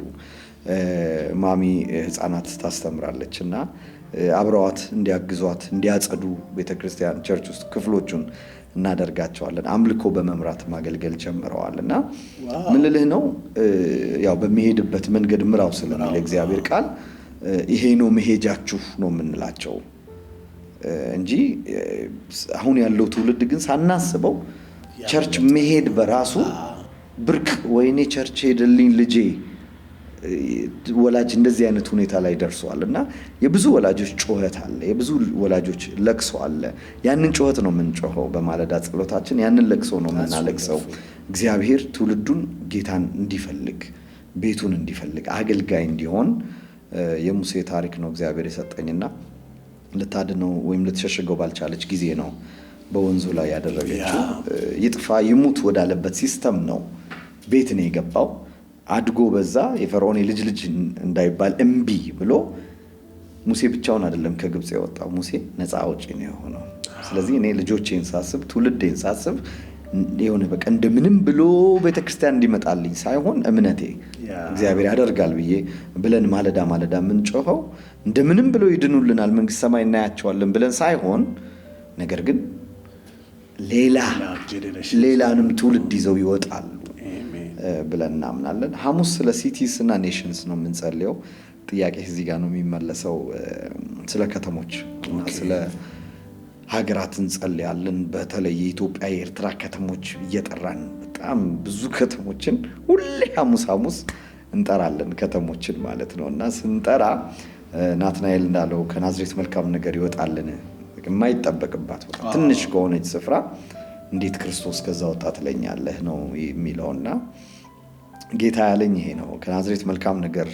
ማሚ ህፃናት ታስተምራለች እና አብረዋት እንዲያግዟት እንዲያጸዱ ቤተክርስቲያን ቸርች ውስጥ ክፍሎቹን እናደርጋቸዋለን። አምልኮ በመምራት ማገልገል ጀምረዋል እና ምን ልልህ ነው ያው በሚሄድበት መንገድ ምራው ስለሚል እግዚአብሔር ቃል ይሄ ነው መሄጃችሁ ነው የምንላቸው እንጂ አሁን ያለው ትውልድ ግን ሳናስበው ቸርች መሄድ በራሱ ብርቅ ወይኔ ቸርች ሄደልኝ ልጄ ወላጅ እንደዚህ አይነት ሁኔታ ላይ ደርሷል እና የብዙ ወላጆች ጩኸት አለ፣ የብዙ ወላጆች ለቅሶ አለ። ያንን ጩኸት ነው የምንጮኸው በማለዳ ጸሎታችን፣ ያንን ለቅሶ ነው የምናለቅሰው። እግዚአብሔር ትውልዱን ጌታን እንዲፈልግ ቤቱን እንዲፈልግ አገልጋይ እንዲሆን የሙሴ ታሪክ ነው እግዚአብሔር የሰጠኝና ልታድነው ወይም ልትሸሽገው ባልቻለች ጊዜ ነው በወንዙ ላይ ያደረገችው። ይጥፋ ይሙት ወዳለበት ሲስተም ነው ቤት ነው የገባው። አድጎ በዛ የፈርዖን ልጅ እንዳይባል እምቢ ብሎ ሙሴ ብቻውን አይደለም ከግብጽ የወጣው፣ ሙሴ ነፃ አውጪ ነው የሆነው። ስለዚህ እኔ ልጆቼን ሳስብ ትውልዴን ሳስብ የሆነ በቃ እንደምንም ብሎ ቤተክርስቲያን እንዲመጣልኝ ሳይሆን እምነቴ እግዚአብሔር ያደርጋል ብለን ማለዳ የምንጮኸው እንደምንም ብሎ ይድኑልናል መንግስት ሰማይ እናያቸዋለን ብለን ሳይሆን ነገር ግን ሌላንም ትውልድ ይዘው ይወጣሉ ብለን እናምናለን። ሐሙስ ስለ ሲቲስ እና ኔሽንስ ነው የምንጸልየው። ጥያቄ እዚህ ጋር ነው የሚመለሰው። ስለ ከተሞች እና ስለ ሀገራት እንጸልያለን። በተለይ የኢትዮጵያ የኤርትራ ከተሞች እየጠራን በጣም ብዙ ከተሞችን ሁሌ ሐሙስ እንጠራለን ከተሞችን ማለት ነው እና ስንጠራ ናትናኤል እንዳለው ከናዝሬት መልካም ነገር ይወጣልን የማይጠበቅባት ቦታ ትንሽ ከሆነች ስፍራ እንዴት ክርስቶስ ከዛ ወጣ ትለኛለህ ነው የሚለውና ጌታ ያለኝ ይሄ ነው። ከናዝሬት መልካም ነገር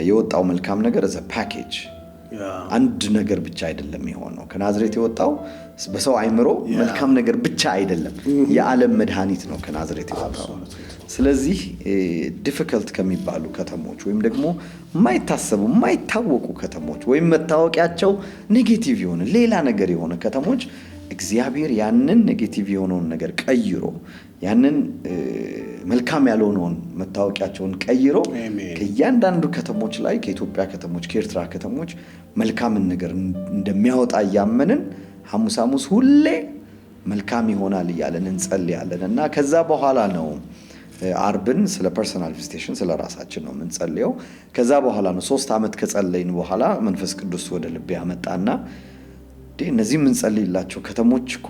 የወጣው መልካም ነገር as a package አንድ ነገር ብቻ አይደለም የሆነው። ከናዝሬት የወጣው በሰው አይምሮ መልካም ነገር ብቻ አይደለም፣ የዓለም መድኃኒት ነው ከናዝሬት የወጣው። ስለዚህ ዲፊከልት ከሚባሉ ከተሞች ወይም ደግሞ የማይታሰቡ የማይታወቁ ከተሞች ወይም መታወቂያቸው ኔጌቲቭ የሆነ ሌላ ነገር የሆነ ከተሞች እግዚአብሔር ያንን ኔጌቲቭ የሆነውን ነገር ቀይሮ ያንን መልካም ያልሆነውን መታወቂያቸውን ቀይሮ ከእያንዳንዱ ከተሞች ላይ ከኢትዮጵያ ከተሞች ከኤርትራ ከተሞች መልካምን ነገር እንደሚያወጣ እያመንን ሐሙስ ሁሌ መልካም ይሆናል እያለን እንጸልያለን እና ከዛ በኋላ ነው አርብን ስለ ፐርሰናል ቪዚቴሽን ስለ ራሳችን ነው የምንጸልየው። ከዛ በኋላ ነው 3 ዓመት ከጸለይን በኋላ መንፈስ ቅዱስ ወደ ልቤ ያመጣና እነዚህ የምንጸልይላቸው ከተሞች እኮ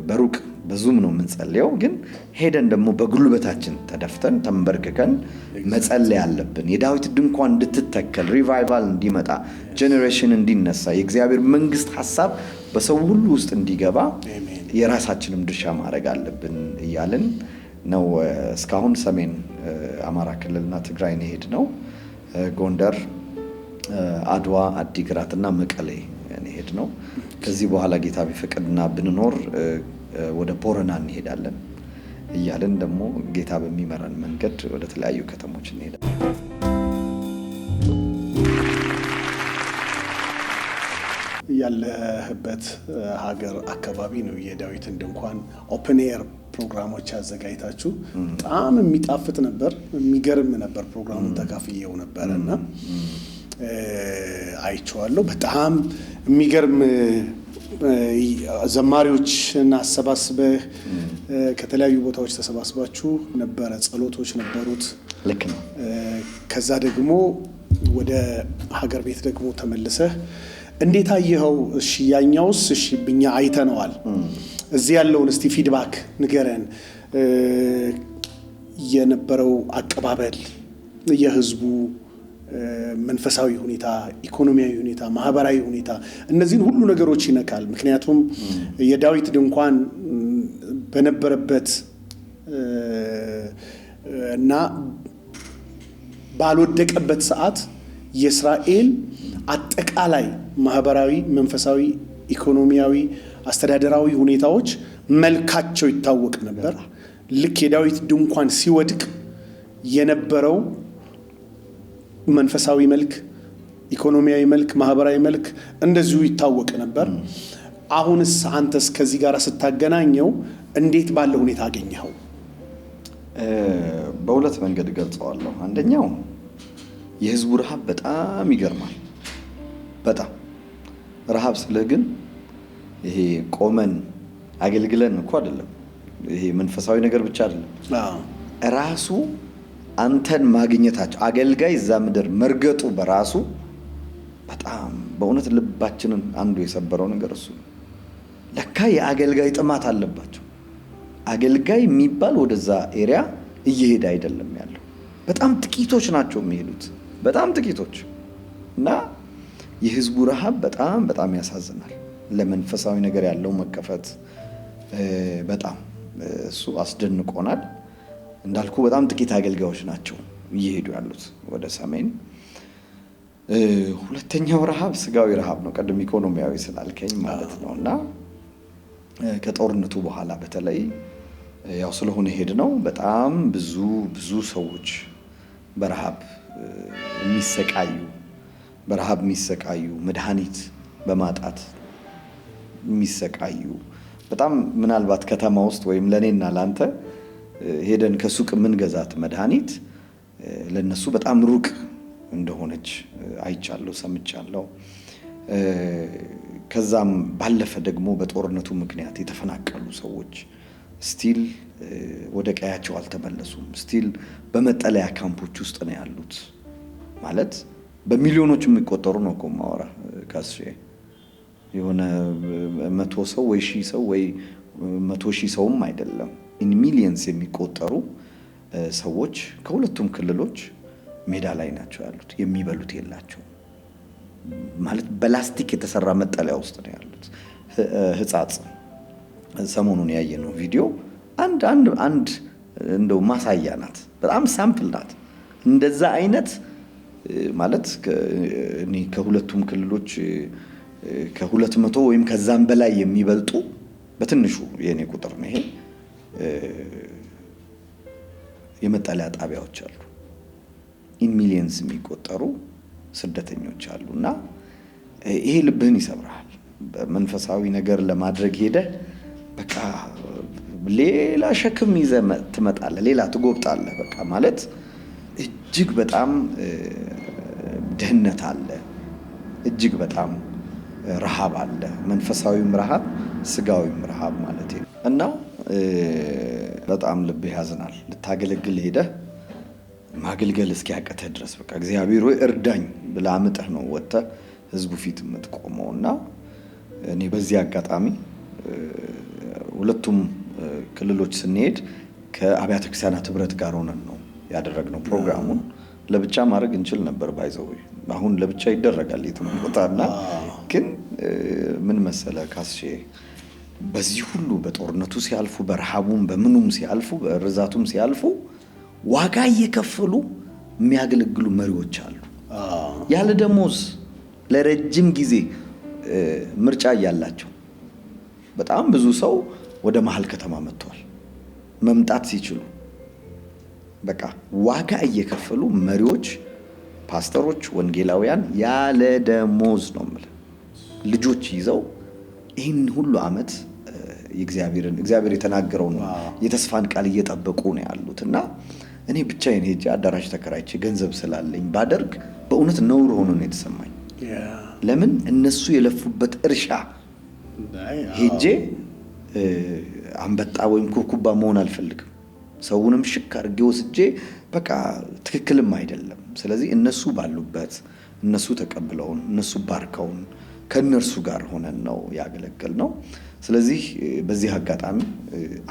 በሩቅ በዙም ነው የምንጸልየው፣ ግን ሄደን ደግሞ በጉልበታችን ተደፍተን ተንበርክከን መጸለይ ያለብን። የዳዊት ድንኳን እንድትተከል ሪቫይቫል እንዲመጣ ጄኔሬሽን እንዲነሳ የእግዚአብሔር መንግስት ሐሳብ በሰው ሁሉ ውስጥ እንዲገባ የራሳችንም ድርሻ ማድረግ አለብን እያልን ነው። እስካሁን ሰሜን አማራ ክልልና ትግራይ ሄድ ነው። ጎንደር፣ አድዋ፣ አዲግራትና መቀሌ ሄድ ነው። ከዚህ በኋላ ጌታ ቢፈቅድና ብንኖር ወደ ቦረና እንሄዳለን እያልን ደግሞ ጌታ በሚመራን መንገድ ወደ ተለያዩ ከተሞች እንሄዳለን። ያለህበት ሀገር አካባቢ ነው የዳዊትን ድንኳን ኦፕን ኤር ፕሮግራሞች አዘጋጅታችሁ በጣም የሚጣፍጥ ነበር፣ የሚገርም ነበር። ፕሮግራሙን ተካፍየው ነበርና አይቼዋለሁ። በጣም የሚገርም ዘማሪዎችን አሰባስበህ ከተለያዩ ቦታዎች ተሰባስባችሁ ነበረ። ጸሎቶች ነበሩት። ልክ ነው። ከዛ ደግሞ ወደ ሀገር ቤት ደግሞ ተመልሰህ እንዴት አየኸው? እሺ ያኛውስ እሺ ብኛ አይተነዋል። እዚህ ያለውን እስቲ ፊድባክ ንገረን። የነበረው አቀባበል፣ የህዝቡ መንፈሳዊ ሁኔታ፣ ኢኮኖሚያዊ ሁኔታ፣ ማህበራዊ ሁኔታ እነዚህን ሁሉ ነገሮች ይነካል። ምክንያቱም የዳዊት ድንኳን በነበረበት እና ባልወደቀበት ሰዓት የእስራኤል አጠቃላይ ማህበራዊ፣ መንፈሳዊ፣ ኢኮኖሚያዊ፣ አስተዳደራዊ ሁኔታዎች መልካቸው ይታወቅ ነበር። ልክ የዳዊት ድንኳን ሲወድቅ የነበረው መንፈሳዊ መልክ፣ ኢኮኖሚያዊ መልክ፣ ማህበራዊ መልክ እንደዚሁ ይታወቅ ነበር። አሁንስ አንተስ ከዚህ ጋር ስታገናኘው እንዴት ባለ ሁኔታ አገኘኸው? በሁለት መንገድ ገልጸዋለሁ። አንደኛው የህዝቡ ረሃብ በጣም ይገርማል። በጣም ረሃብ ስለ ግን ይሄ ቆመን አገልግለን እኮ አይደለም። ይሄ መንፈሳዊ ነገር ብቻ አይደለም። ራሱ አንተን ማግኘታቸው አገልጋይ እዛ ምድር መርገጡ በራሱ በጣም በእውነት ልባችንን አንዱ የሰበረው ነገር እሱ ነው። ለካ የአገልጋይ ጥማት አለባቸው። አገልጋይ የሚባል ወደዛ ኤሪያ እየሄደ አይደለም ያለው። በጣም ጥቂቶች ናቸው የሚሄዱት፣ በጣም ጥቂቶች። እና የህዝቡ ረሃብ በጣም በጣም ያሳዝናል። ለመንፈሳዊ ነገር ያለው መከፈት በጣም እሱ አስደንቆናል። እንዳልኩ በጣም ጥቂት አገልጋዮች ናቸው እየሄዱ ያሉት ወደ ሰሜን። ሁለተኛው ረሃብ ስጋዊ ረሃብ ነው፣ ቀደም ኢኮኖሚያዊ ስላልከኝ ማለት ነው። እና ከጦርነቱ በኋላ በተለይ ያው ስለሆነ ሄድ ነው በጣም ብዙ ሰዎች በረሃብ የሚሰቃዩ መድኃኒት በማጣት የሚሰቃዩ በጣም ምናልባት ከተማ ውስጥ ወይም ለኔና ላንተ ሄደን ከሱቅ የምንገዛት መድኃኒት ለነሱ በጣም ሩቅ እንደሆነች አይቻለሁ፣ ሰምቻለሁ። ከዛም ባለፈ ደግሞ በጦርነቱ ምክንያት የተፈናቀሉ ሰዎች ስቲል ወደ ቀያቸው አልተመለሱም። ስቲል በመጠለያ ካምፖች ውስጥ ነው ያሉት። ማለት በሚሊዮኖች የሚቆጠሩ ነው እኮ ማወራ ካስ የሆነ 100 ሰው ወይ 1000 ሰው ወይ 100,000 ሰውም አይደለም። ኢን ሚሊየንስ የሚቆጠሩ ሰዎች ከሁለቱም ክልሎች ሜዳ ላይ ናቸው ያሉት። የሚበሉት የላቸው ማለት በላስቲክ የተሰራ መጠለያ ውስጥ ነው ያሉት። ህጻጽ ሰሞኑን ያየነው ቪዲዮ አንድ እንደው ማሳያ ናት። በጣም ሳምፕል ናት። እንደዛ አይነት ማለት እኔ ከሁለቱም ክልሎች ከ200 ወይም ከዛም በላይ የሚበልጡ በትንሹ የኔ ቁጥር ነው ይሄ የመጠለያ ጣቢያዎች አሉ። ኢን ሚሊየንስ የሚቆጠሩ ስደተኞች አሉና ይሄ ልብህን ይሰብራል። በመንፈሳዊ ነገር ለማድረግ ሄደ በቃ ሌላ ሸክም ይዘህ ትመጣለህ፣ ሌላ ትጎብጣለህ። በቃ ማለት እጅግ በጣም ድህነት አለ፣ እጅግ በጣም ረሃብ አለ። መንፈሳዊም ረሃብ ስጋዊም ረሃብ ማለት ነው። እና በጣም ልብህ ያዝናል። ልታገለግል ሄደህ ማገልገል እስኪያቅተህ ድረስ በቃ እግዚአብሔር ሆይ እርዳኝ ብለህ አምጠህ ነው ወጥተህ ህዝቡ ፊት የምትቆመውና እኔ በዚህ አጋጣሚ ሁለቱም ክልሎች ስንሄድ ከአብያተ ክርስቲያናት ህብረት ጋር ሆነን ነው ያደረግነው ፕሮግራሙን። ለብቻ ማድረግ እንችል ነበር ባይዘው አሁን ለብቻ ይደረጋል የትም ቦታና ግን ምን መሰለ ካስሼ በዚህ ሁሉ በጦርነቱ ሲያልፉ በረሃቡም በምኑም ሲያልፉ በርዛቱም ሲያልፉ ዋጋ እየከፈሉ የሚያገለግሉ መሪዎች አሉ። ያለ ደሞዝ ለረጅም ጊዜ ምርጫ ያላቸው በጣም ብዙ ሰው ወደ መሃል ከተማ መጥቷል። መምጣት ሲችሉ በቃ ዋጋ እየከፈሉ መሪዎች፣ ፓስተሮች፣ ወንጌላውያን ያለ ደሞዝ ነው ማለት ልጆች ይዘው ይህን ሁሉ ዓመት እግዚአብሔር የተናገረው ነው የተስፋን ቃል እየጠበቁ ነው ያሉትና እኔ ብቻዬን ሄጄ አዳራሽ ተከራይቼ ገንዘብ ስላለኝ ባደርግ በእውነት ነውር ሆኖ ነው የተሰማኝ። ለምን እነሱ የለፉበት እርሻ ሄጄ አንበጣ ወይም ኩርኩባ መሆን አልፈልግም። ሰውንም ሽክ አድርጌ ወስጄ በቃ ትክክልም አይደለም። ስለዚህ እነሱ ባሉበት እነሱ ተቀብለውን እነሱ ባርከውን ከነርሱ ጋር ሆነን ነው ያገለገልነው። ስለዚህ በዚህ አጋጣሚ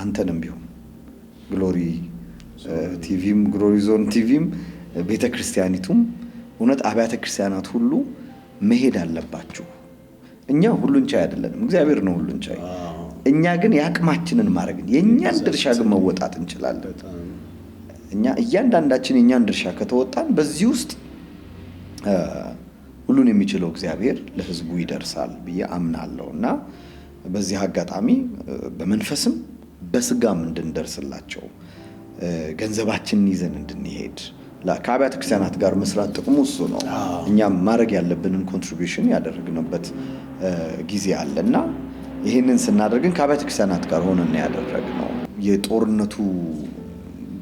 አንተንም ቢሆን ግሎሪ ቲቪም ግሎሪ ዞን ቲቪም ቤተክርስቲያኒቱም እውነት አብያተ ክርስቲያናት ሁሉ መሄድ አለባችሁ። እኛ ሁሉን ቻይ አይደለንም፣ እግዚአብሔር ነው ሁሉን ቻይ። እኛ ግን ያቅማችንን ማድረግ የኛን ድርሻ ግን መወጣት እንችላለን። እኛ እያንዳንዳችን የኛን ድርሻ ከተወጣን በዚህ ውስጥ ሁሉን የሚችለው እግዚአብሔር ለሕዝቡ ይደርሳል ብዬ አምናለሁና በዚህ አጋጣሚ በመንፈስም በስጋም እንድንደርስላቸው ገንዘባችንን ይዘን እንድንሄድ ከአብያተ ክርስቲያናት ጋር መስራት ጥቅሙ እሱ ነው። እኛም ማድረግ ያለብንን ኮንትሪቢዩሽን ያደረግንበት ጊዜ አለና ይህንን ስናደርግን ከአብያተ ክርስቲያናት ጋር ሆነን ያደረግነው የጦርነቱ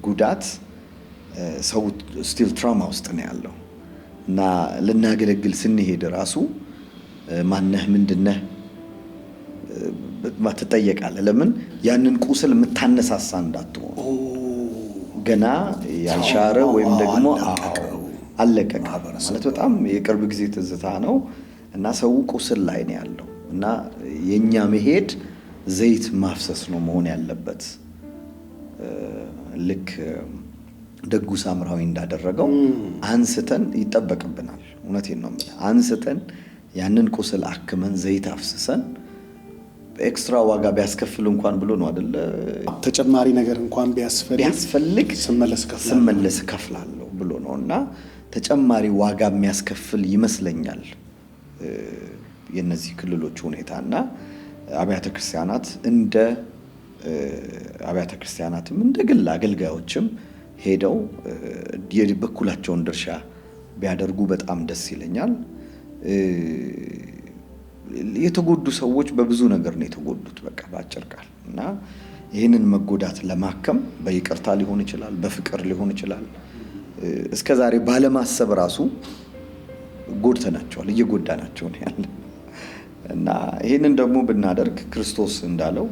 ጉዳት ሰው ስቲል ትራውማ ውስጥ ነው ያለው እና ልናገለግል ስንሄድ ራሱ ማነህ ምንድነህ ትጠየቃለህ። ለምን ያንን ቁስል የምታነሳሳ እንዳትሆን ገና ያልሻረ ወይም ደግሞ አለቀቀ ማለት በጣም የቅርብ ጊዜ ትዝታ ነው እና ሰው ቁስል ላይ ነው ያለው እና የኛ መሄድ ዘይት ማፍሰስ ነው መሆን ያለበት። ልክ ደጉ ሳምራዊ እንዳደረገው አንስተን ይጠበቅብናል። እውነቴን ነው ማለት አንስተን ያንን ቁስል አክመን ዘይት አፍስሰን ኤክስትራ ዋጋ ቢያስከፍል እንኳን ብሎ ነው አይደለ? ተጨማሪ ነገር እንኳን ቢያስፈልግ ስመለስ ከፍላለሁ ብሎ ነውና ተጨማሪ ዋጋ የሚያስከፍል ይመስለኛል የነዚህ ክልሎች ሁኔታና አብያተ ክርስቲያናትም እንደ ግል አገልጋዮችም ሄደው የበኩላቸውን ድርሻ ቢያደርጉ በጣም ደስ ይለኛል። የተጎዱ ሰዎች በብዙ ነገር ነው የተጎዱት በቃ ባጭር ቃል እና ይህንን መጎዳት ለማከም በይቅርታ ሊሆን ይችላል፣ በፍቅር ሊሆን ይችላል። እስከዛሬ ባለማሰብ ራሱ ጎድተናቸዋል፣ እየጎዳናቸው ነው ያለ እና ይህንን ደግሞ ብናደርግ ክርስቶስ እንዳለው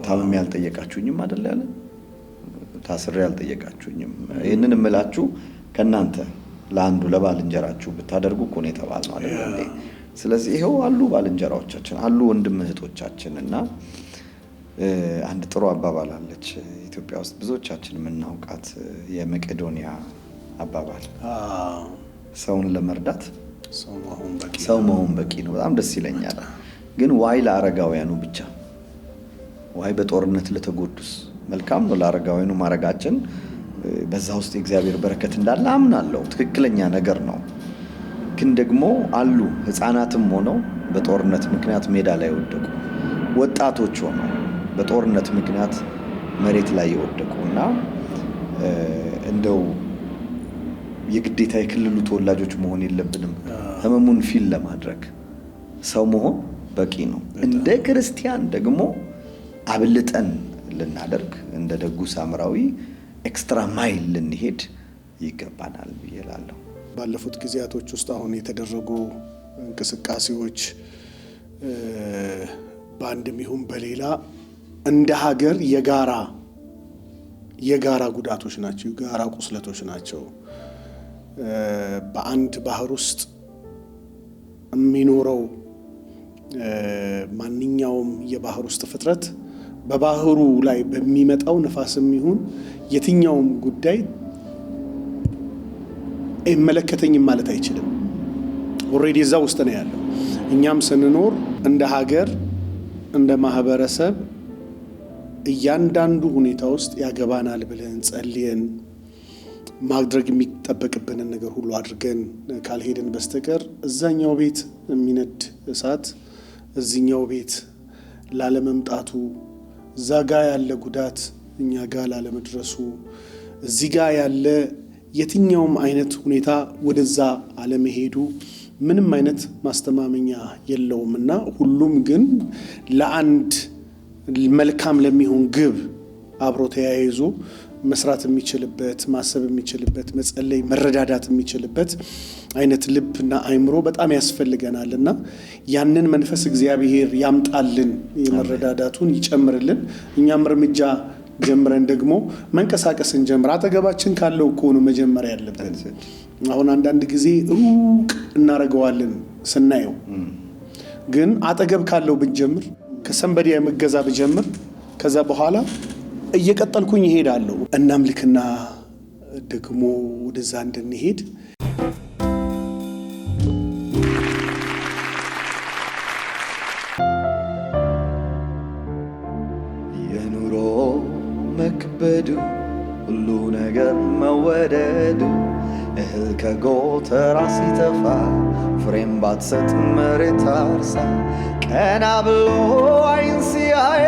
ታምሜ ያልጠየቃችሁኝም አይደል ያለ፣ ታስሬ ያልጠየቃችሁኝም ይህንን እምላችሁ ከእናንተ ለአንዱ ለባልንጀራችሁ ብታደርጉ እኮ ነው የተባልነው አይደል? ስለዚህ ይሄው አሉ ባልንጀራዎቻችን አሉ ወንድም እህቶቻችን እና አንድ ጥሩ አባባል አለች ኢትዮጵያ ውስጥ ብዙዎቻችን የምናውቃት የመቄዶንያ አባባል ሰውን ለመርዳት ሰው መሆን በቂ ነው። በጣም ደስ ይለኛል። ግን ዋይ ለአረጋውያኑ ብቻ ዋይ በጦርነት ለተጎዱስ መልካም ነው ለአረጋውያኑ ማረጋችን በዛ ውስጥ የእግዚአብሔር በረከት እንዳለ አምናለሁ። ትክክለኛ ነገር ነው። ግን ደግሞ አሉ ህፃናትም ሆነው በጦርነት ምክንያት ሜዳ ላይ የወደቁ ወጣቶች ሆነው በጦርነት ምክንያት መሬት ላይ የወደቁና እንደው የግዴታ የክልሉ ተወላጆች መሆን የለብንም። ህመሙን ፊል ለማድረግ ሰው መሆን በቂ ነው። እንደ ክርስቲያን ደግሞ አብልጠን ልናደርግ እንደ ደጉ ሳምራዊ ኤክስትራ ማይል ልንሄድ ይገባናል ብዬ እላለሁ። ባለፉት ጊዜያቶች ውስጥ አሁን የተደረጉ እንቅስቃሴዎች በአንድም ይሁን በሌላ እንደ ሀገር የጋራ ጉዳቶች ናቸው፣ የጋራ ቁስለቶች ናቸው። በአንድ ባህር ውስጥ የሚኖረው ማንኛውም የባህር ውስጥ ፍጥረት በባህሩ ላይ በሚመጣው ነፋስም ይሁን የትኛውም ጉዳይ አይመለከተኝም ማለት አይችልም። ኦሬዲ እዛ ውስጥ ነው ያለው። እኛም ስንኖር እንደ ሀገር እንደ ማህበረሰብ እያንዳንዱ ሁኔታ ውስጥ ያገባናል ብለን ጸልየን ማድረግ የሚጠበቅብንን ነገር ሁሉ አድርገን ካልሄድን በስተቀር እዛኛው ቤት የሚነድ እሳት እዚኛው ቤት ላለመምጣቱ፣ እዛ ጋ ያለ ጉዳት እኛ ጋ ላለመድረሱ፣ እዚህ ጋ ያለ የትኛውም አይነት ሁኔታ ወደዛ አለመሄዱ ምንም አይነት ማስተማመኛ የለውምና ሁሉም ግን ለአንድ መልካም ለሚሆን ግብ አብሮ ተያይዞ መስራት የሚችልበት፣ ማሰብ የሚችልበት፣ መጸለይ መረዳዳት የሚችልበት አይነት ልብና አይምሮ በጣም ያስፈልገናልና ያንን መንፈስ እግዚአብሔር ያምጣልን፣ የመረዳዳቱን ይጨምርልን። እኛም እርምጃ ጀምረን ደግሞ መንቀሳቀስን ጀምር። አጠገባችን ካለው እኮ ነው መጀመሪያ ያለብን። አሁን አንዳንድ ጊዜ ሩቅ እናረጋዋለን ስናየው፣ ግን አጠገብ ካለው ብንጀምር ከሰንበዲ የመገዛ ብጀምር ከዛ በኋላ እየቀጠልኩኝ ይሄዳለሁ። እናምልክና ደግሞ ወደዛ እንድንሄድ ባትሰጥ መሬት ታርሳ ቀና ብሎ አይን ሲያይ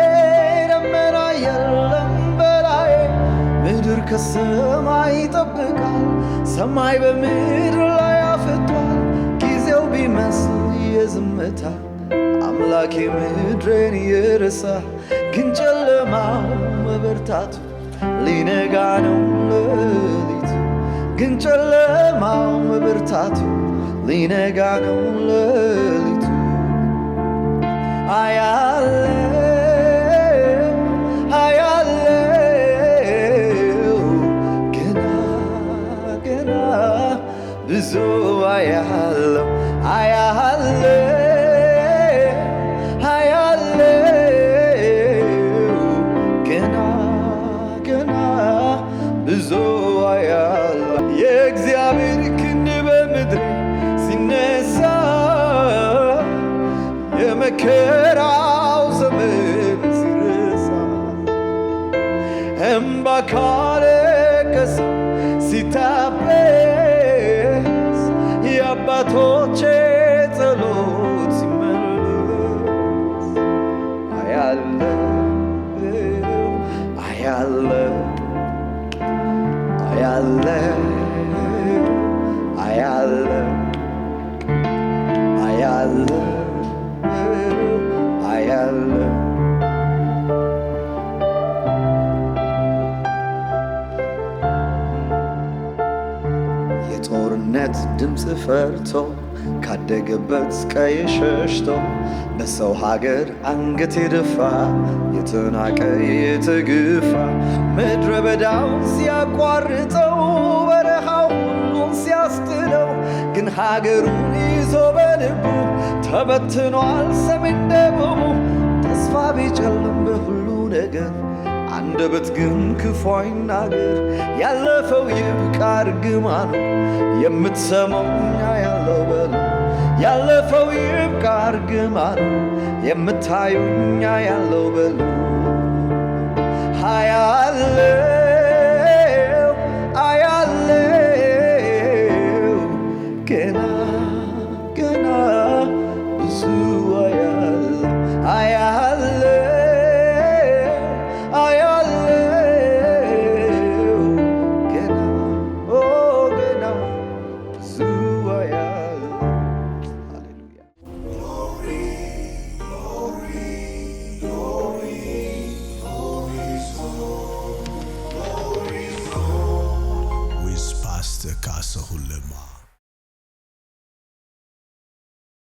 ደመና የለም በላይ ምድር ከሰማይ ይጠብቃል ሰማይ በምድር ላይ አፍቷል ጊዜው ቢመስል የዝምታ አምላኬ ምድሬን የረሳ ግን ጨለማው መበርታቱ ሊነጋ ነው ሌሊቱ ግን ጨለማው መበርታቱ ሊነጋ ነው ሌሊቱ አያለው ገና ገና ብዙ አያለው ገና ገና ብዙ አያለው የእግዚአብሔር ክንድ በምድሬ ሲነሳ የመከራው ዘመን ሲረሳ እምባ ካለቀሰ ሲታበስ የአባቶቼ ጸሎት ሲመለስ አያለው አያለው አያለው አያለው አያለው አያለው የጦርነት ድምፅ ፈርቶ ካደገበት ቀይ ሸሽቶ በሰው ሀገር አንገት የደፋ የተናቀ የተገፋ ምድረ በዳውን ሲያቋርጠው በረሃው ሁሉን ሲያስጥለው ግን ሀገሩን ይዞ በልቡ ተበትኗል ሰሜን ደቡቡ ተስፋ ቢጨልም በሁሉ ነገር አንደበት ግን ክፉ አይናገር ያለፈው ይብቃ እርግማኑ የምትሰማው እኛ ያለው በሉ ያለፈው ይብቃ እርግማኑ የምታዩው እኛ ያለው በሉ አያለው ገና ገና ብዙ አያለው ገና ገና ብዙ አያለው ሃሌሉያ with Pastor Casa Hulema.